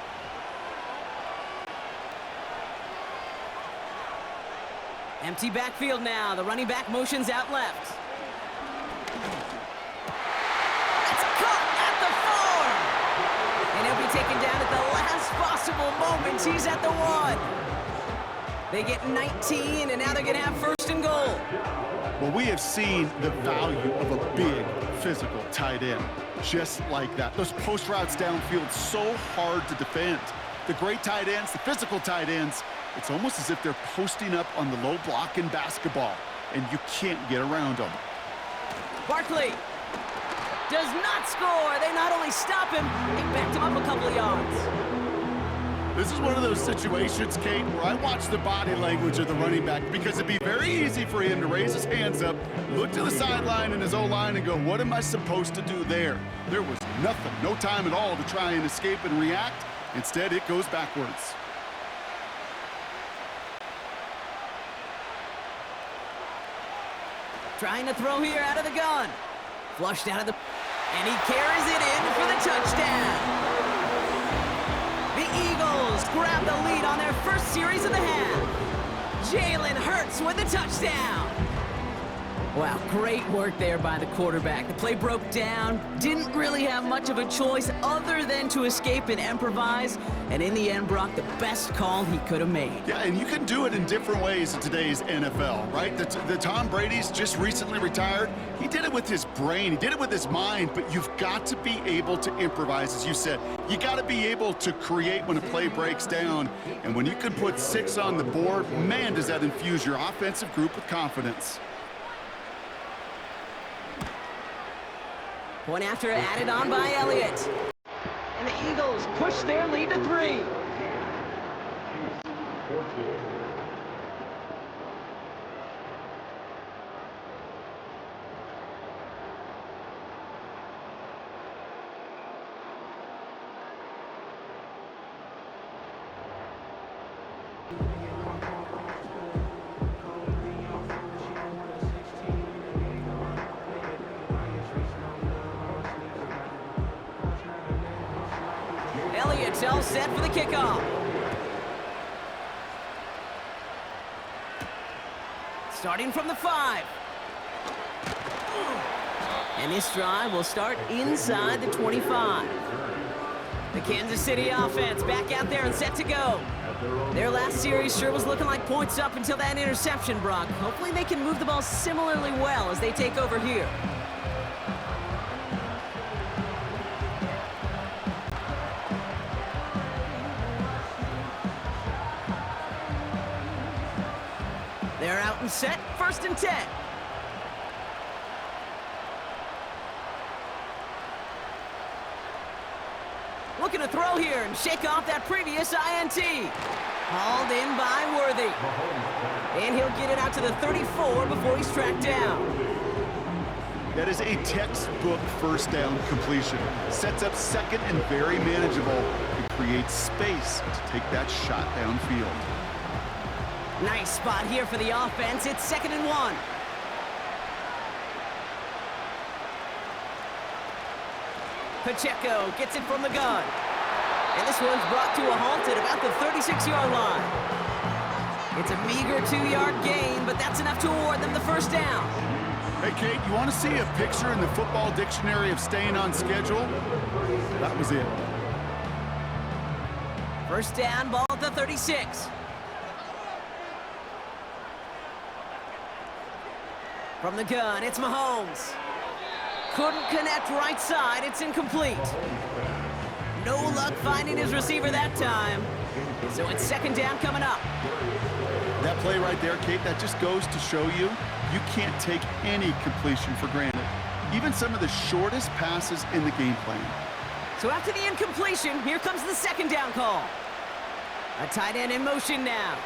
Empty backfield now. The running back motions out left. It's caught at the 4. And he'll be taken down at the last possible moment. He's at the 1. They get 19, and now they're going to have 1st and goal. Well, we have seen the value of a big, physical tight end. Just like that. Those post routes downfield, so hard to defend. The great tight ends, the physical tight ends, it's almost as if they're posting up on the low block in basketball, and you can't get around them. Barkley does not score. They not only stop him, they backed him up a couple of yards. This is one of those situations, Kate, where I watch the body language of the running back, because it'd be very easy for him to raise his hands up, look to the sideline in his O-line and go, what am I supposed to do there? There was nothing, no time at all to try and escape and react. Instead, it goes backwards. Trying to throw here out of the gun. Flushed out of the... And he carries it in for the touchdown. The Eagles grab the lead on their first series of the half. Jalen Hurts with the touchdown. Wow, great work there by the quarterback. The play broke down, didn't really have much of a choice other than to escape and improvise, and in the end, Brock, the best call he could have made. Yeah, and you can do it in different ways in today's NFL, right? The Tom Brady's just recently retired. He did it with his brain, he did it with his mind, but you've got to be able to improvise, as you said. You got to be able to create when a play breaks down, and when you can put 6 on the board, man, does that infuse your offensive group with confidence. Point after added on by Elliott. And the Eagles push their lead to 3. Elliott's all set for the kickoff. Starting from the 5. And this drive will start inside the 25. The Kansas City offense back out there and set to go. Their last series sure was looking like points up until that interception, Brock. Hopefully they can move the ball similarly well as they take over here. They're out and set, 1st and 10. Looking to throw here and shake off that previous INT. Hauled in by Worthy. And he'll get it out to the 34 before he's tracked down. That is a textbook 1st down completion. Sets up 2nd and very manageable. It creates space to take that shot downfield. Nice spot here for the offense. It's 2nd and 1. Pacheco gets it from the gun. And this one's brought to a halt at about the 36-yard line. It's a meager 2-yard gain, but that's enough to award them the 1st down. Hey, Kate, you want to see a picture in the football dictionary of staying on schedule? That was it. First down, ball at the 36. From the gun, it's Mahomes. Couldn't connect right side, it's incomplete. No luck finding his receiver that time. So it's second down coming up. That play right there, Kate, that just goes to show you can't take any completion for granted. Even some of the shortest passes in the game plan. So after the incompletion, here comes the second down call. A tight end in motion now.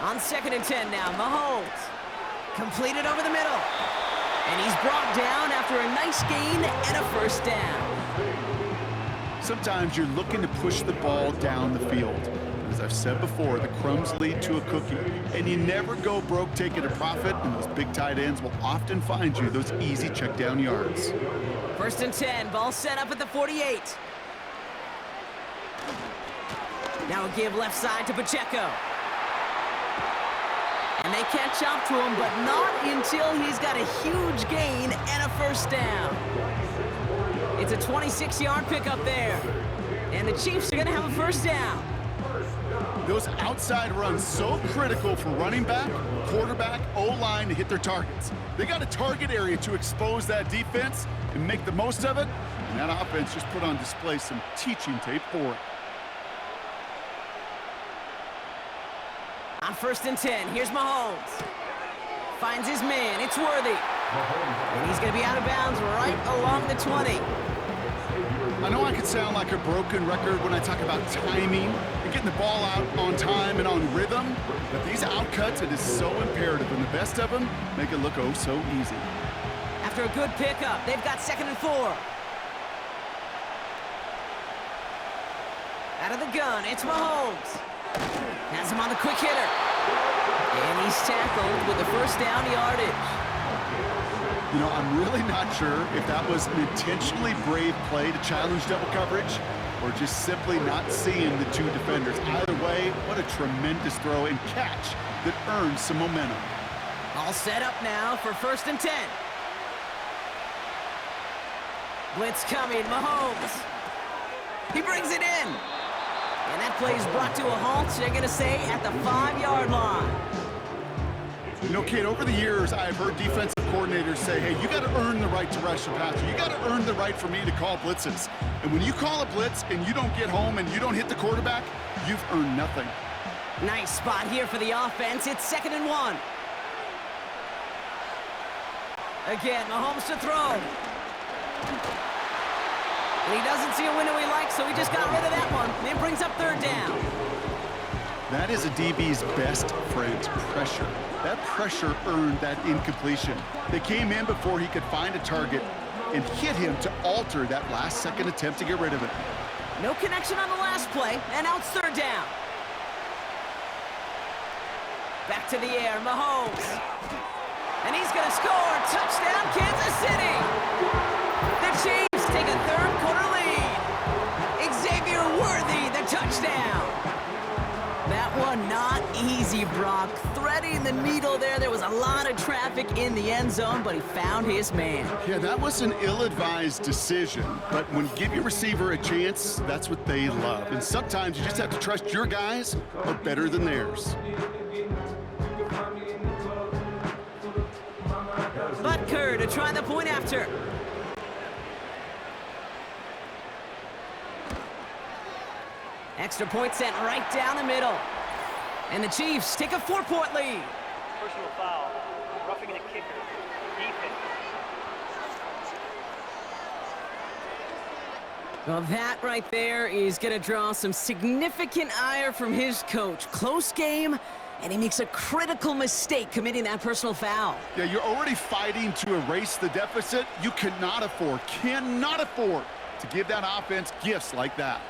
On 2nd and 10 now, Mahomes. Completed over the middle. And he's brought down after a nice gain and a first down. Sometimes you're looking to push the ball down the field. As I've said before, the crumbs lead to a cookie. And you never go broke taking a profit, and those big tight ends will often find you those easy check down yards. 1st and 10, ball set up at the 48. Now a give left side to Pacheco. And they catch up to him, but not until he's got a huge gain and a first down. It's a 26-yard pickup there. And the Chiefs are going to have a first down. Those outside runs so critical for running back, quarterback, O-line to hit their targets. They got a target area to expose that defense and make the most of it. And that offense just put on display some teaching tape for it. On 1st and 10, here's Mahomes. Finds his man, it's Worthy. And he's going to be out of bounds right along the 20. I know I could sound like a broken record when I talk about timing and getting the ball out on time and on rhythm, but these outcuts, it is so imperative, and the best of them make it look oh so easy. After a good pickup, they've got 2nd and 4. Out of the gun, it's Mahomes. Has him on the quick hitter. And he's tackled with the first down yardage. You know, I'm really not sure if that was an intentionally brave play to challenge double coverage or just simply not seeing the two defenders. Either way, what a tremendous throw and catch that earned some momentum. All set up now for 1st and 10. Blitz coming, Mahomes. He brings it in. And that play is brought to a halt, they're going to say, at the 5-yard line. You know, Kate, over the years, I've heard defensive coordinators say, hey, you got to earn the right to rush the passer. You got to earn the right for me to call blitzes. And when you call a blitz and you don't get home and you don't hit the quarterback, you've earned nothing. Nice spot here for the offense. It's 2nd and 1. Again, Mahomes to throw. And he doesn't see a window he likes, so he just got rid of that one. And it brings up 3rd down. That is a DB's best friend, pressure. That pressure earned that incompletion. They came in before he could find a target and hit him to alter that last-second attempt to get rid of it. No connection on the last play, and now it's 3rd down. Back to the air, Mahomes. And he's going to score. Touchdown, Kansas City. The Chiefs take a 3rd-quarter lead. Xavier Worthy, the touchdown. That one not easy, Brock. Threading the needle there. There was a lot of traffic in the end zone, but he found his man. Yeah, that was an ill-advised decision. But when you give your receiver a chance, that's what they love. And sometimes you just have to trust your guys are better than theirs. Butker to try the point after. Extra point sent right down the middle. And the Chiefs take a 4-point lead. Personal foul. Roughing the kicker. Defense. Well, that right there is going to draw some significant ire from his coach. Close game, and he makes a critical mistake committing that personal foul. Yeah, you're already fighting to erase the deficit. You cannot afford to give that offense gifts like that.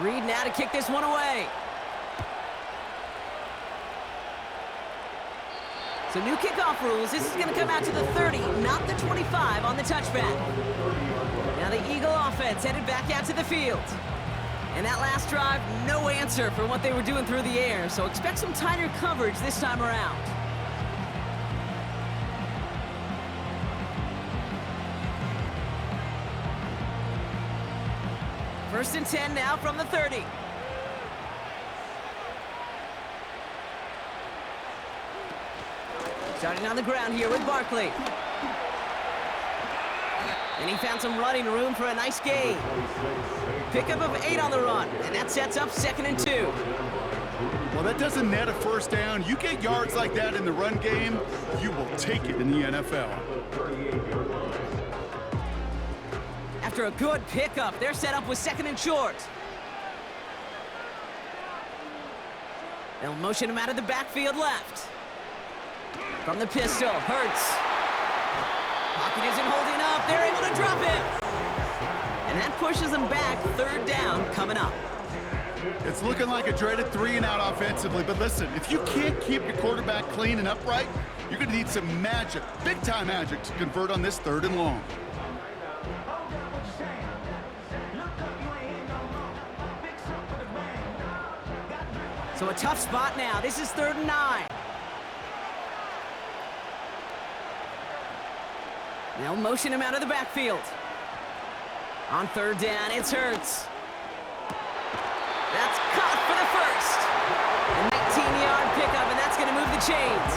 Reed now to kick this one away. So new kickoff rules. This is going to come out to the 30, not the 25 on the touchback. Now the Eagle offense headed back out to the field. And that last drive, no answer for what they were doing through the air. So expect some tighter coverage this time around. First and 10 now from the 30. Starting on the ground here with Barkley. And he found some running room for a nice gain. Pickup of 8 on the run, and that sets up 2nd and 2. Well, that doesn't net a first down. You get yards like that in the run game, you will take it in the NFL. After a good pickup, they're set up with 2nd and short. They'll motion him out of the backfield left. From the pistol, Hurts. Pocket isn't holding up. They're able to drop it. And that pushes them back. 3rd down coming up. It's looking like a dreaded 3-and-out offensively, but listen, if you can't keep your quarterback clean and upright, you're going to need some magic, big-time magic, to convert on this 3rd and long. So a tough spot now. This is 3rd and 9. They'll motion him out of the backfield. On 3rd down, it's Hurts. That's caught for the first. A 19-yard pickup, and that's going to move the chains.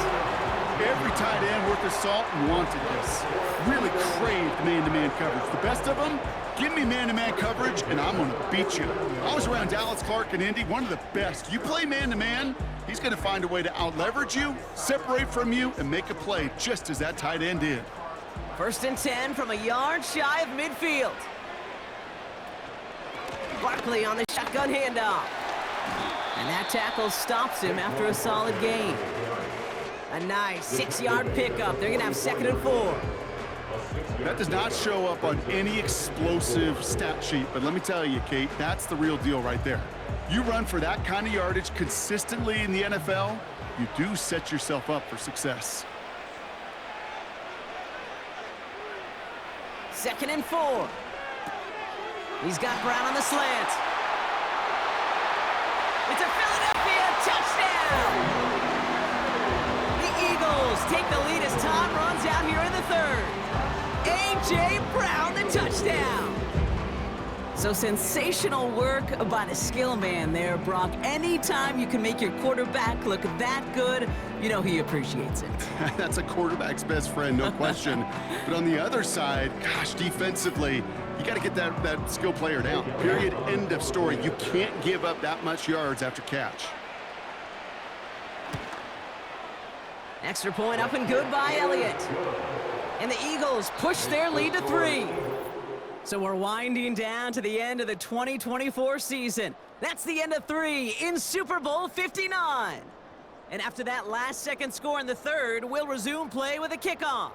Every tight end worth his salt wanted this. Really craved man-to-man coverage. The best of them, give me man-to-man coverage, and I'm going to beat you. I was around Dallas Clark and Indy, one of the best. You play man-to-man, he's going to find a way to out-leverage you, separate from you, and make a play just as that tight end did. 1st and 10 from a yard shy of midfield. Barkley on the shotgun handoff. And that tackle stops him after a solid gain. A nice 6-yard pickup. They're going to have 2nd and 4. That does not show up on any explosive stat sheet, but let me tell you, Kate, that's the real deal right there. You run for that kind of yardage consistently in the NFL, you do set yourself up for success. 2nd and 4. He's got Brown on the slant. It's a Philadelphia touchdown! The Eagles take the lead as time runs out here in the 3rd. A.J. Brown, the touchdown! So sensational work by the skill man there, Brock. Anytime you can make your quarterback look that good, you know he appreciates it. That's a quarterback's best friend, no question. But on the other side, gosh, defensively, you got to get that skill player down. Period, end of story. You can't give up that much yards after catch. Extra point up and good by Elliott. And the Eagles push their lead to 3. So we're winding down to the end of the 2024 season. That's the end of 3 in Super Bowl 59. And after that last-second score in the 3rd, we'll resume play with a kickoff.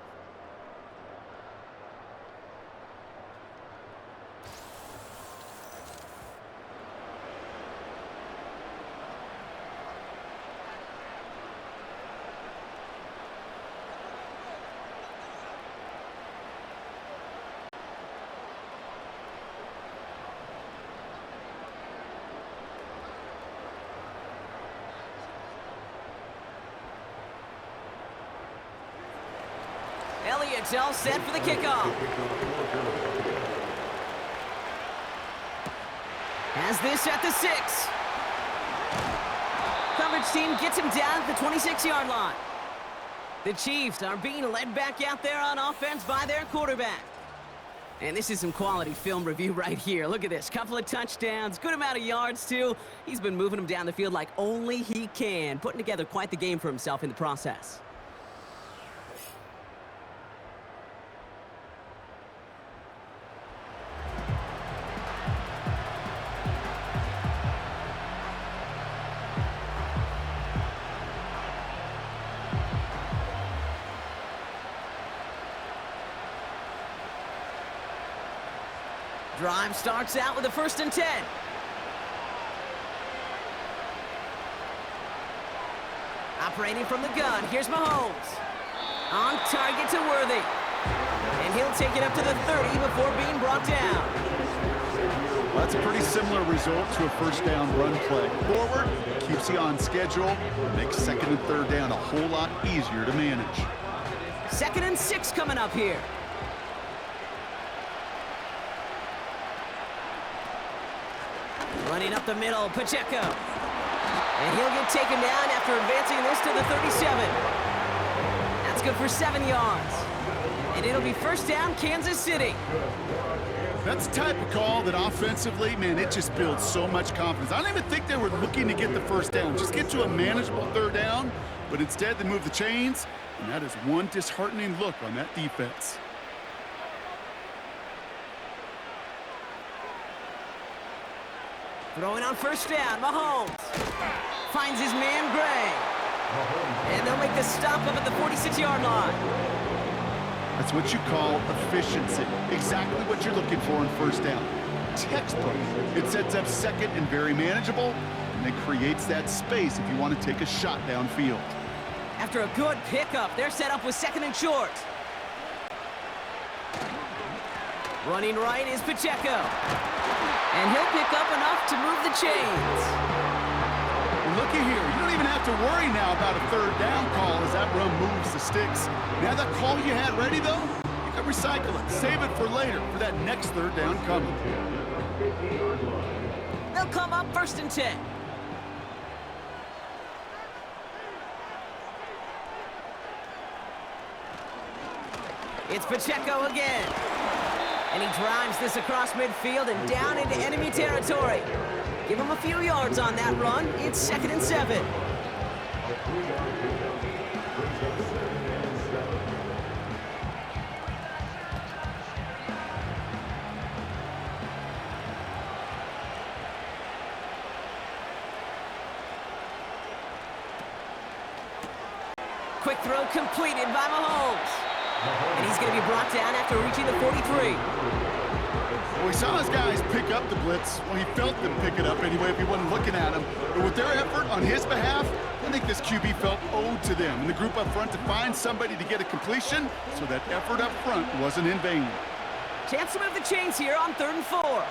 Elliott's all set for the kickoff. Has this at the 6. Coverage team gets him down at the 26-yard line. The Chiefs are being led back out there on offense by their quarterback. And this is some quality film review right here. Look at this. Couple of touchdowns, good amount of yards, too. He's been moving them down the field like only he can, putting together quite the game for himself in the process. Drive starts out with a 1st and 10. Operating from the gun, here's Mahomes. On target to Worthy. And he'll take it up to the 30 before being brought down. Well, that's a pretty similar result to a first down run play. Forward, keeps you on schedule, makes second and third down a whole lot easier to manage. 2nd and 6 coming up here. Running up the middle, Pacheco. And he'll get taken down after advancing this to the 37. That's good for 7 yards. And it'll be first down, Kansas City. That's the type of call that offensively, man, it just builds so much confidence. I don't even think they were looking to get the first down, just get to a manageable third down, but instead they move the chains, and that is one disheartening look on that defense. Throwing on first down, Mahomes. Finds his man, Gray. And they'll make the stop up at the 46-yard line. That's what you call efficiency. Exactly what you're looking for in first down. Textbook. It sets up second and very manageable, and it creates that space if you want to take a shot downfield. After a good pickup, they're set up with 2nd and short. Running right is Pacheco. And he'll pick up enough to move the chains. Looky here, you don't even have to worry now about a third down call as that run moves the sticks. Now that call you had ready, though, you can recycle it, save it for later, for that next third down coming. They'll come up 1st and 10. It's Pacheco again. And he drives this across midfield and down into enemy territory. Give him a few yards on that run. It's 2nd and 7. Quick throw completed by Mahomes. And he's going to be brought down after reaching the 43. Well, we saw his guys pick up the blitz. Well, he felt them pick it up anyway if he wasn't looking at him. But with their effort on his behalf, I think this QB felt owed to them and the group up front to find somebody to get a completion, so that effort up front wasn't in vain. Chance to move the chains here on 3rd and 4.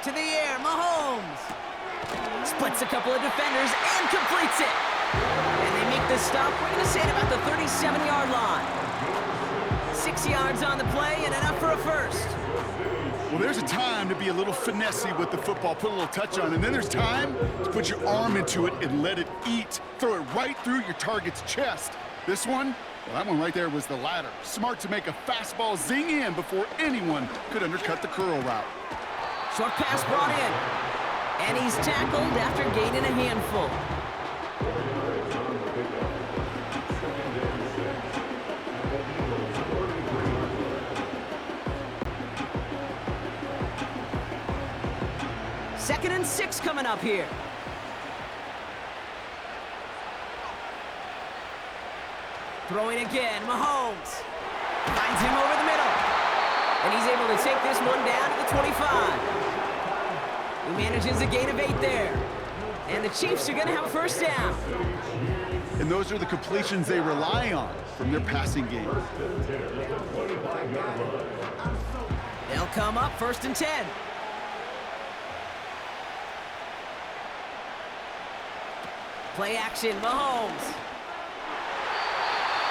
To the air, Mahomes. Splits a couple of defenders and completes it. And they make the stop. We're going to say at about the 37-yard line. 6 yards on the play and enough for a first. Well, there's a time to be a little finessey with the football, put a little touch on, and then there's time to put your arm into it and let it eat. Throw it right through your target's chest. This one, well, that one right there was the latter. Smart to make a fastball zing in before anyone could undercut the curl route. Short pass brought in. And he's tackled after gaining a handful. Second and 6 coming up here. Throwing again, Mahomes. Finds him over the middle. And he's able to take this one down to the 25. He manages a gain of 8 there. And the Chiefs are going to have a first down. And those are the completions they rely on from their passing game. They'll come up 1st and 10. Play action, Mahomes.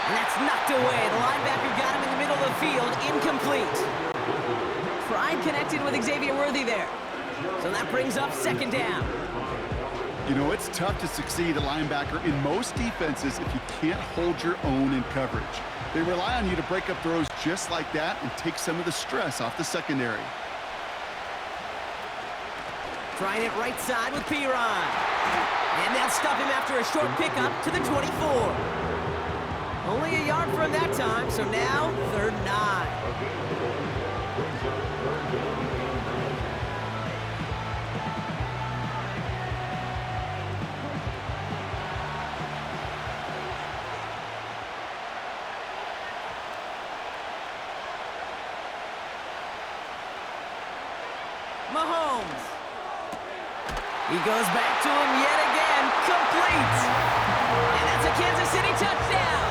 And that's knocked away. The linebacker got him in the middle of the field, incomplete. Pride connected with Xavier Worthy there. So that brings up 2nd down. You know, it's tough to succeed at linebacker in most defenses if you can't hold your own in coverage. They rely on you to break up throws just like that and take some of the stress off the secondary. Trying it right side with Piron. And they'll stop him after a short pickup to the 24. Only a yard for him that time, so now 3rd and 9. Mahomes. He goes back to him yet again, complete. And that's a Kansas City touchdown.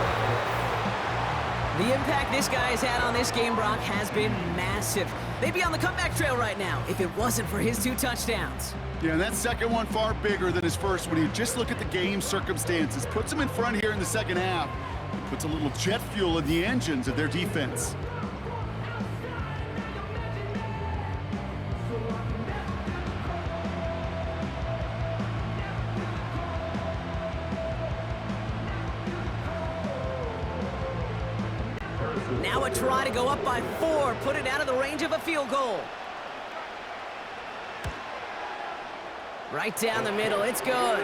The impact this guy has had on this game, Brock, has been massive. They'd be on the comeback trail right now if it wasn't for his 2 touchdowns. Yeah, and that second one far bigger than his first when you just look at the game circumstances. Puts them in front here in the second half. Puts a little jet fuel in the engines of their defense. Now a try to go up by 4, put it out of the range of a field goal. Right down the middle, it's good.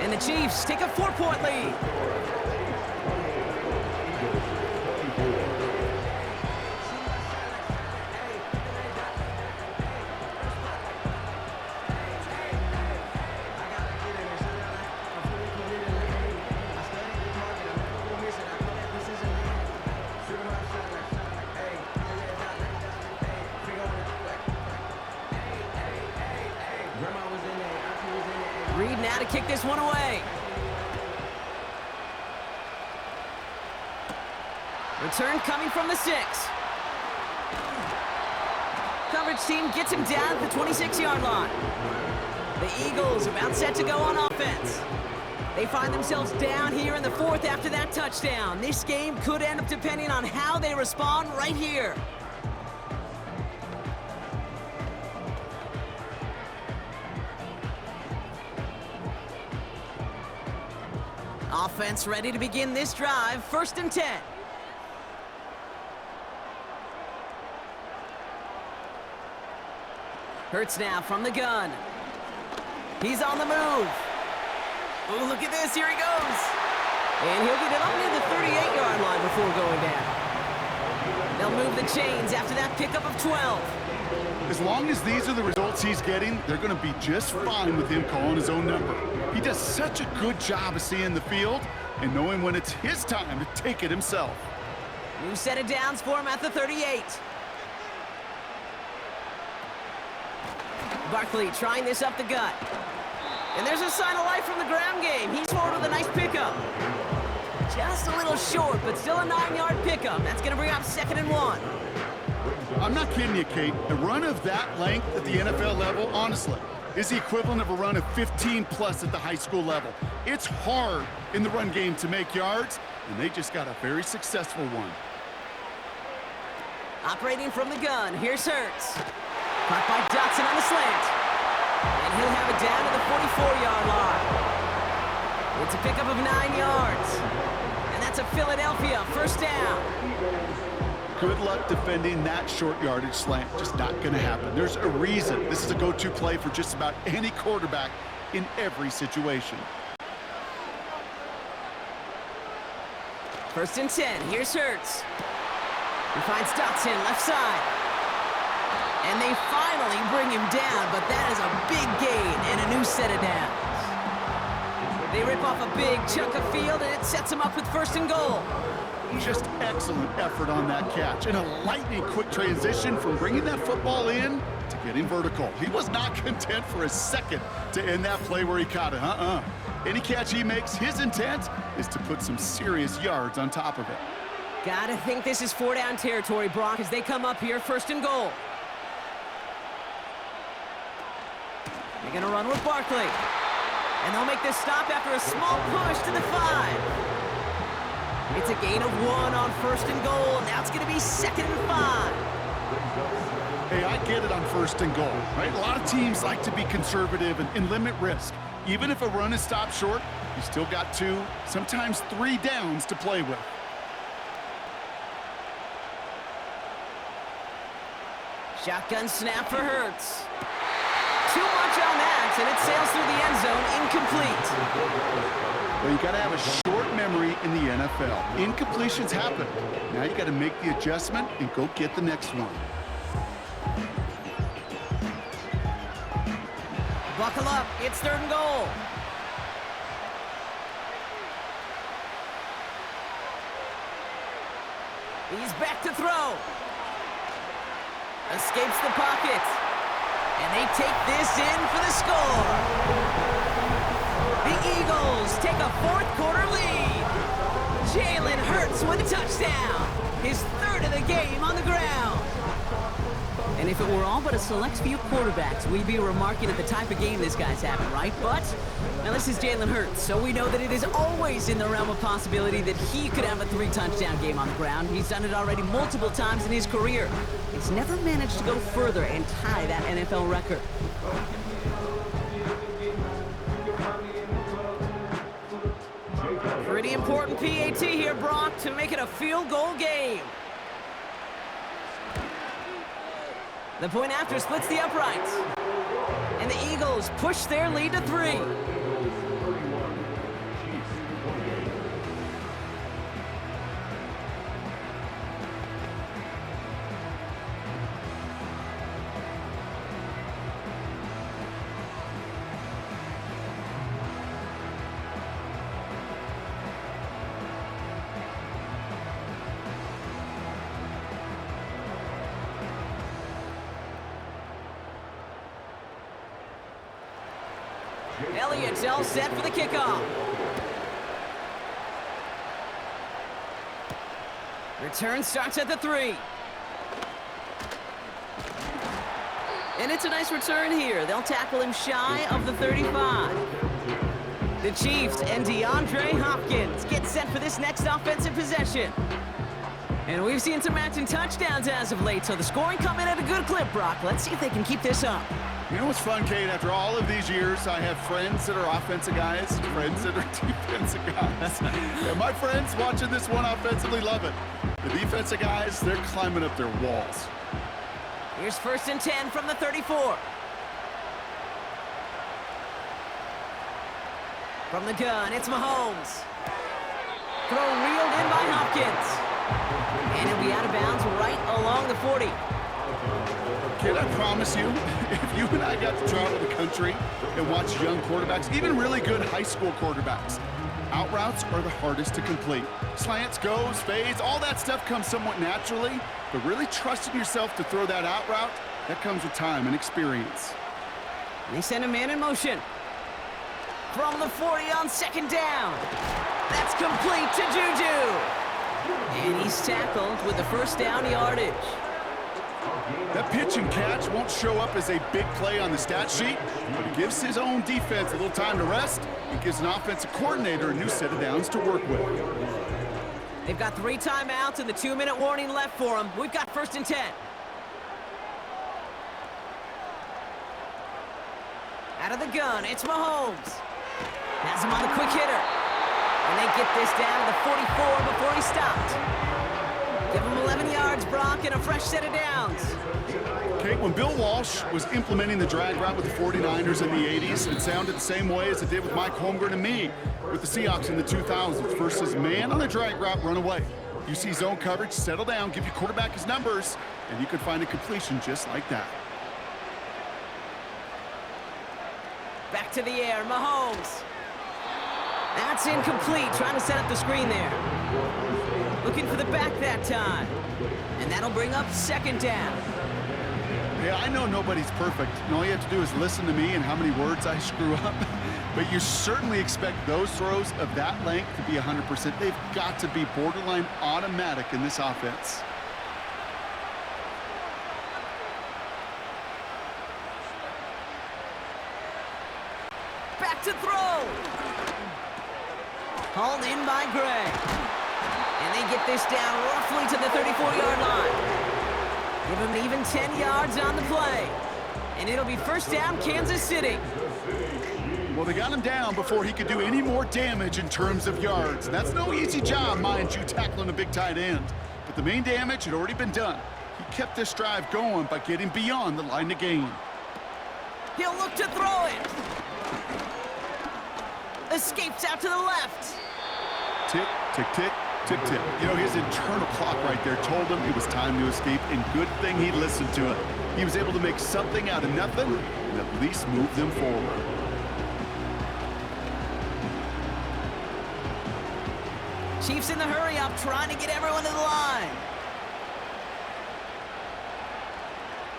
And the Chiefs take a 4-point lead. Reed now to kick this one away. Return coming from the 6. Coverage team gets him down at the 26-yard line. The Eagles about set to go on offense. They find themselves down here in the 4th after that touchdown. This game could end up depending on how they respond right here. Offense ready to begin this drive. 1st and 10. Hurts now from the gun. He's on the move. Oh, look at this. Here he goes. And he'll get it up near the 38-yard line before going down. They'll move the chains after that pickup of 12. As long as these are the results he's getting, they're going to be just fine with him calling his own number. He does such a good job of seeing the field and knowing when it's his time to take it himself. New set of downs for him at the 38. Barkley trying this up the gut. And there's a sign of life from the ground game. He's forward with a nice pickup. Just a little short, but still a 9-yard pickup. That's going to bring up 2nd and 1. I'm not kidding you, Kate. A run of that length at the NFL level, honestly, is the equivalent of a run of 15+ at the high school level. It's hard in the run game to make yards, and they just got a very successful one. Operating from the gun, here's Hurts. Caught by Dotson on the slant. And he'll have it down to the 44-yard line. It's a pickup of 9 yards. And that's a Philadelphia 1st down. Good luck defending that short yardage slant. Just not going to happen. There's a reason this is a go-to play for just about any quarterback in every situation. 1st and 10. Here's Hurts. He finds Dotson left side. And they finally bring him down, but that is a big gain and a new set of downs. They rip off a big chunk of field, and it sets them up with 1st and goal. Just excellent effort on that catch and a lightning quick transition from bringing that football in to getting vertical. He was not content for a second to end that play where he caught it. Any catch he makes, his intent is to put some serious yards on top of it. Gotta think this is 4-down territory, Brock, as they come up here 1st and goal. They're gonna run with Barkley. And they'll make this stop after a small push to the 5. It's a gain of 1 on 1st and goal. Now it's going to be 2nd and 5. Hey, I get it on 1st and goal, right? A lot of teams like to be conservative and limit risk. Even if a run is stopped short, you still got 2, sometimes 3 downs to play with. Shotgun snap for Hurts. Too much on that, and it sails through the end zone, incomplete. Well, you got to have a short memory in the NFL. Incompletions happen. Now you got to make the adjustment and go get the next one. Buckle up, it's 3rd and goal. He's back to throw. Escapes the pocket. And they take this in for the score. The Eagles take a fourth-quarter lead. Jalen Hurts with a touchdown. His third of the game on the ground. And if it were all but a select few quarterbacks, we'd be remarking at the type of game this guy's having, right? But, now this is Jalen Hurts, so we know that it is always in the realm of possibility that he could have a 3-touchdown game on the ground. He's done it already multiple times in his career. He's never managed to go further and tie that NFL record. Pretty important PAT here, Brock, to make it a field goal game. The point after splits the uprights. And the Eagles push their lead to 3. Elliott's all set for the kickoff. Return starts at the 3. And it's a nice return here. They'll tackle him shy of the 35. The Chiefs and DeAndre Hopkins get set for this next offensive possession. And we've seen some matching touchdowns as of late, so the scoring coming at a good clip, Brock. Let's see if they can keep this up. You know what's fun, Kate? After all of these years, I have friends that are offensive guys, friends that are defensive guys. And my friends watching this one offensively love it. The defensive guys, they're climbing up their walls. Here's 1st and 10 from the 34. From the gun, it's Mahomes. Throw reeled in by Hopkins. And he'll be out of bounds right along the 40. Kid, I promise you, if you and I got to travel the country and watch young quarterbacks, even really good high school quarterbacks, out routes are the hardest to complete. Slants, goes, fades, all that stuff comes somewhat naturally, but really trusting yourself to throw that out route, that comes with time and experience. They send a man in motion. From the 40 on 2nd down. That's complete to Juju. And he's tackled with the 1st down yardage. That pitch and catch won't show up as a big play on the stat sheet, but it gives his own defense a little time to rest. It gives an offensive coordinator a new set of downs to work with. They've got 3 timeouts and the 2-minute warning left for them. We've got 1st and 10. Out of the gun, it's Mahomes. Has him on the quick hitter. And they get this down to the 44 before he stopped. Give him 11 yards, Brock, and a fresh set of downs. Okay, when Bill Walsh was implementing the drag route with the 49ers in the 80s, it sounded the same way as it did with Mike Holmgren and me with the Seahawks in the 2000s versus man on a drag route, run away. You see zone coverage, settle down, give your quarterback his numbers, and you could find a completion just like that. Back to the air, Mahomes. That's incomplete, trying to set up the screen there. Looking for the back that time. And that'll bring up 2nd down. Yeah, I know nobody's perfect, and all you have to do is listen to me and how many words I screw up. But you certainly expect those throws of that length to be 100%. They've got to be borderline automatic in this offense. Back to throw. Hauled in by Gray. And they get this down roughly to the 34-yard line. Give him even 10 yards on the play. And it'll be 1st down, Kansas City. Well, they got him down before he could do any more damage in terms of yards. And that's no easy job, mind you, tackling a big tight end. But the main damage had already been done. He kept this drive going by getting beyond the line of gain. He'll look to throw it. Escapes out to the left. Tick, tick, tick, tick, tick. You know, his internal clock right there told him it was time to escape, and good thing he listened to it. He was able to make something out of nothing and at least move them forward. Chiefs in the hurry-up, trying to get everyone to the line.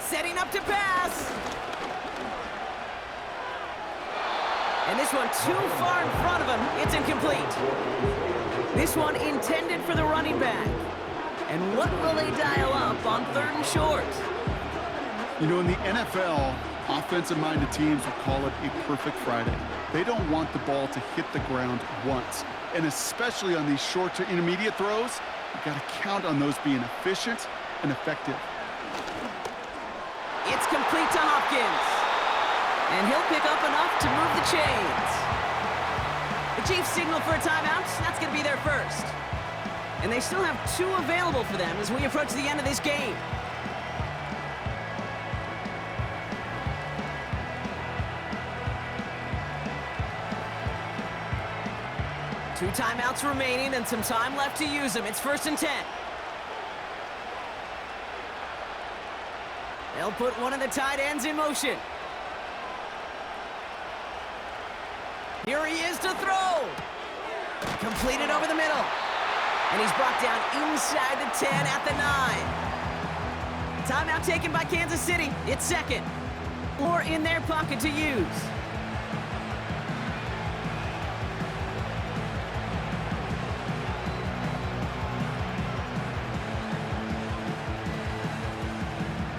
Setting up to pass. And this one too far in front of him. It's incomplete. This one intended for the running back. And what will they dial up on 3rd and short? You know, in the NFL, offensive-minded teams will call it a perfect Friday. They don't want the ball to hit the ground once. And especially on these short to intermediate throws, you've got to count on those being efficient and effective. It's complete to Hopkins. And he'll pick up enough to move the chains. The Chiefs signal for a timeout. That's going to be their first. And they still have 2 available for them as we approach the end of this game. Two timeouts remaining and some time left to use them. It's 1st and 10. They'll put one of the tight ends in motion. Here he is to throw. Completed over the middle. And he's brought down inside the 10 at the 9. Timeout taken by Kansas City. It's 2nd. Or in their pocket to use.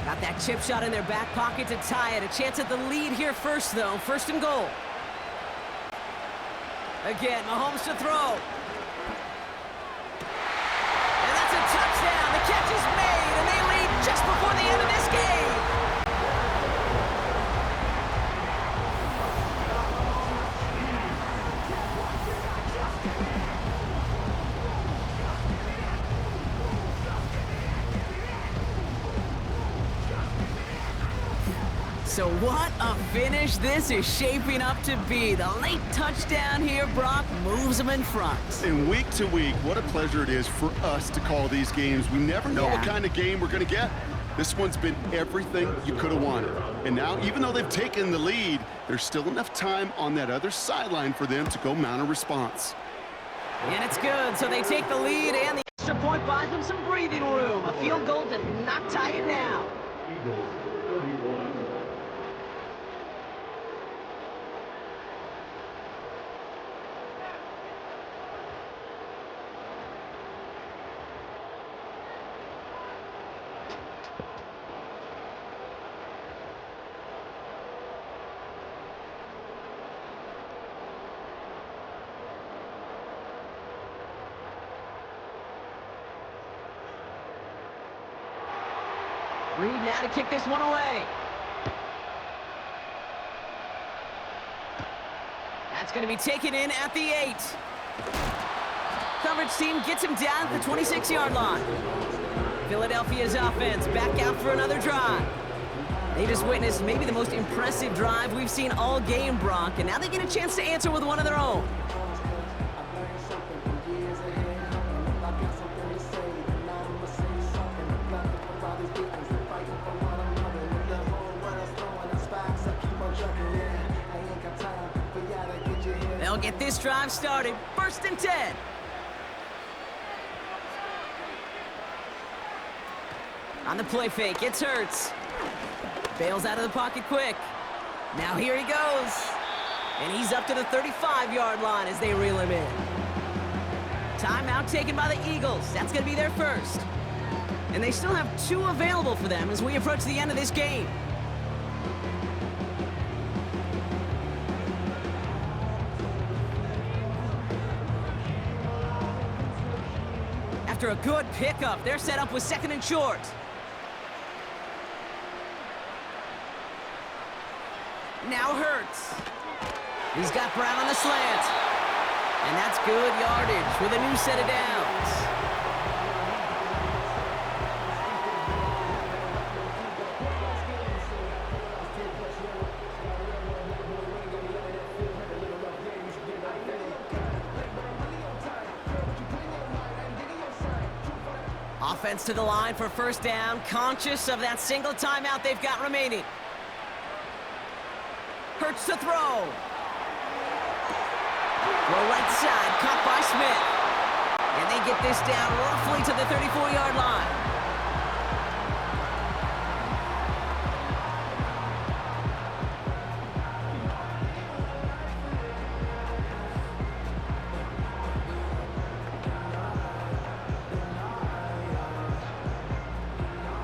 Got that chip shot in their back pocket to tie it. A chance at the lead here first, though. 1st and goal. Again, Mahomes to throw. And that's a touchdown. The catch is made, and they lead just before the end of this game. So what a finish this is shaping up to be. The late touchdown here, Brock, moves them in front. And week to week, what a pleasure it is for us to call these games. We never know what kind of game we're going to get. This one's been everything you could have wanted. And now, even though they've taken the lead, there's still enough time on that other sideline for them to go mount a response. And it's good. So they take the lead, and the extra point buys them some breathing room. A field goal to not tie it now. Reed now to kick this one away. That's going to be taken in at the 8. Coverage team gets him down at the 26-yard line. Philadelphia's offense back out for another drive. They just witnessed maybe the most impressive drive we've seen all game, Brock, and now they get a chance to answer with one of their own. They'll get this drive started. 1st and 10. On the play fake, it's Hurts. Bails out of the pocket quick. Now here he goes. And he's up to the 35-yard line as they reel him in. Timeout taken by the Eagles. That's going to be their first. And they still have 2 available for them as we approach the end of this game. After a good pickup, they're set up with 2nd and short. Now Hurts. He's got Brown on the slant. And that's good yardage with a new set of downs. Offense to the line for 1st down, conscious of that single timeout they've got remaining. Hurts to throw. Throw right side, caught by Smith. And they get this down roughly to the 34-yard line.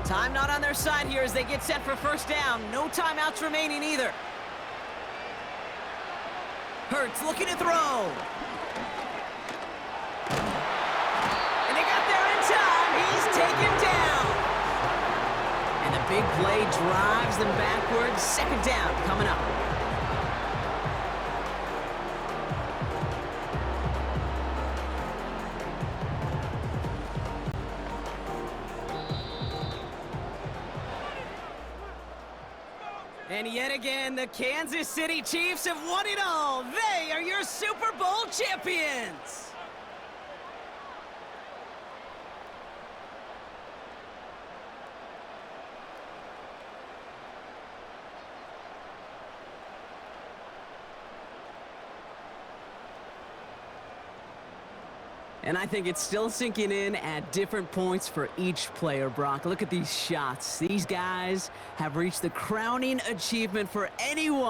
Time not on their side here as they get set for first down. No timeouts remaining either. Hurts looking to throw. And they got there in time. He's taken down. And the big play drives them backwards. Second down coming up. And yet again, the Kansas City Chiefs have won it all. They are your Super Bowl champions. And I think it's still sinking in at different points for each player, Brock. Look at these shots. These guys have reached the crowning achievement for anyone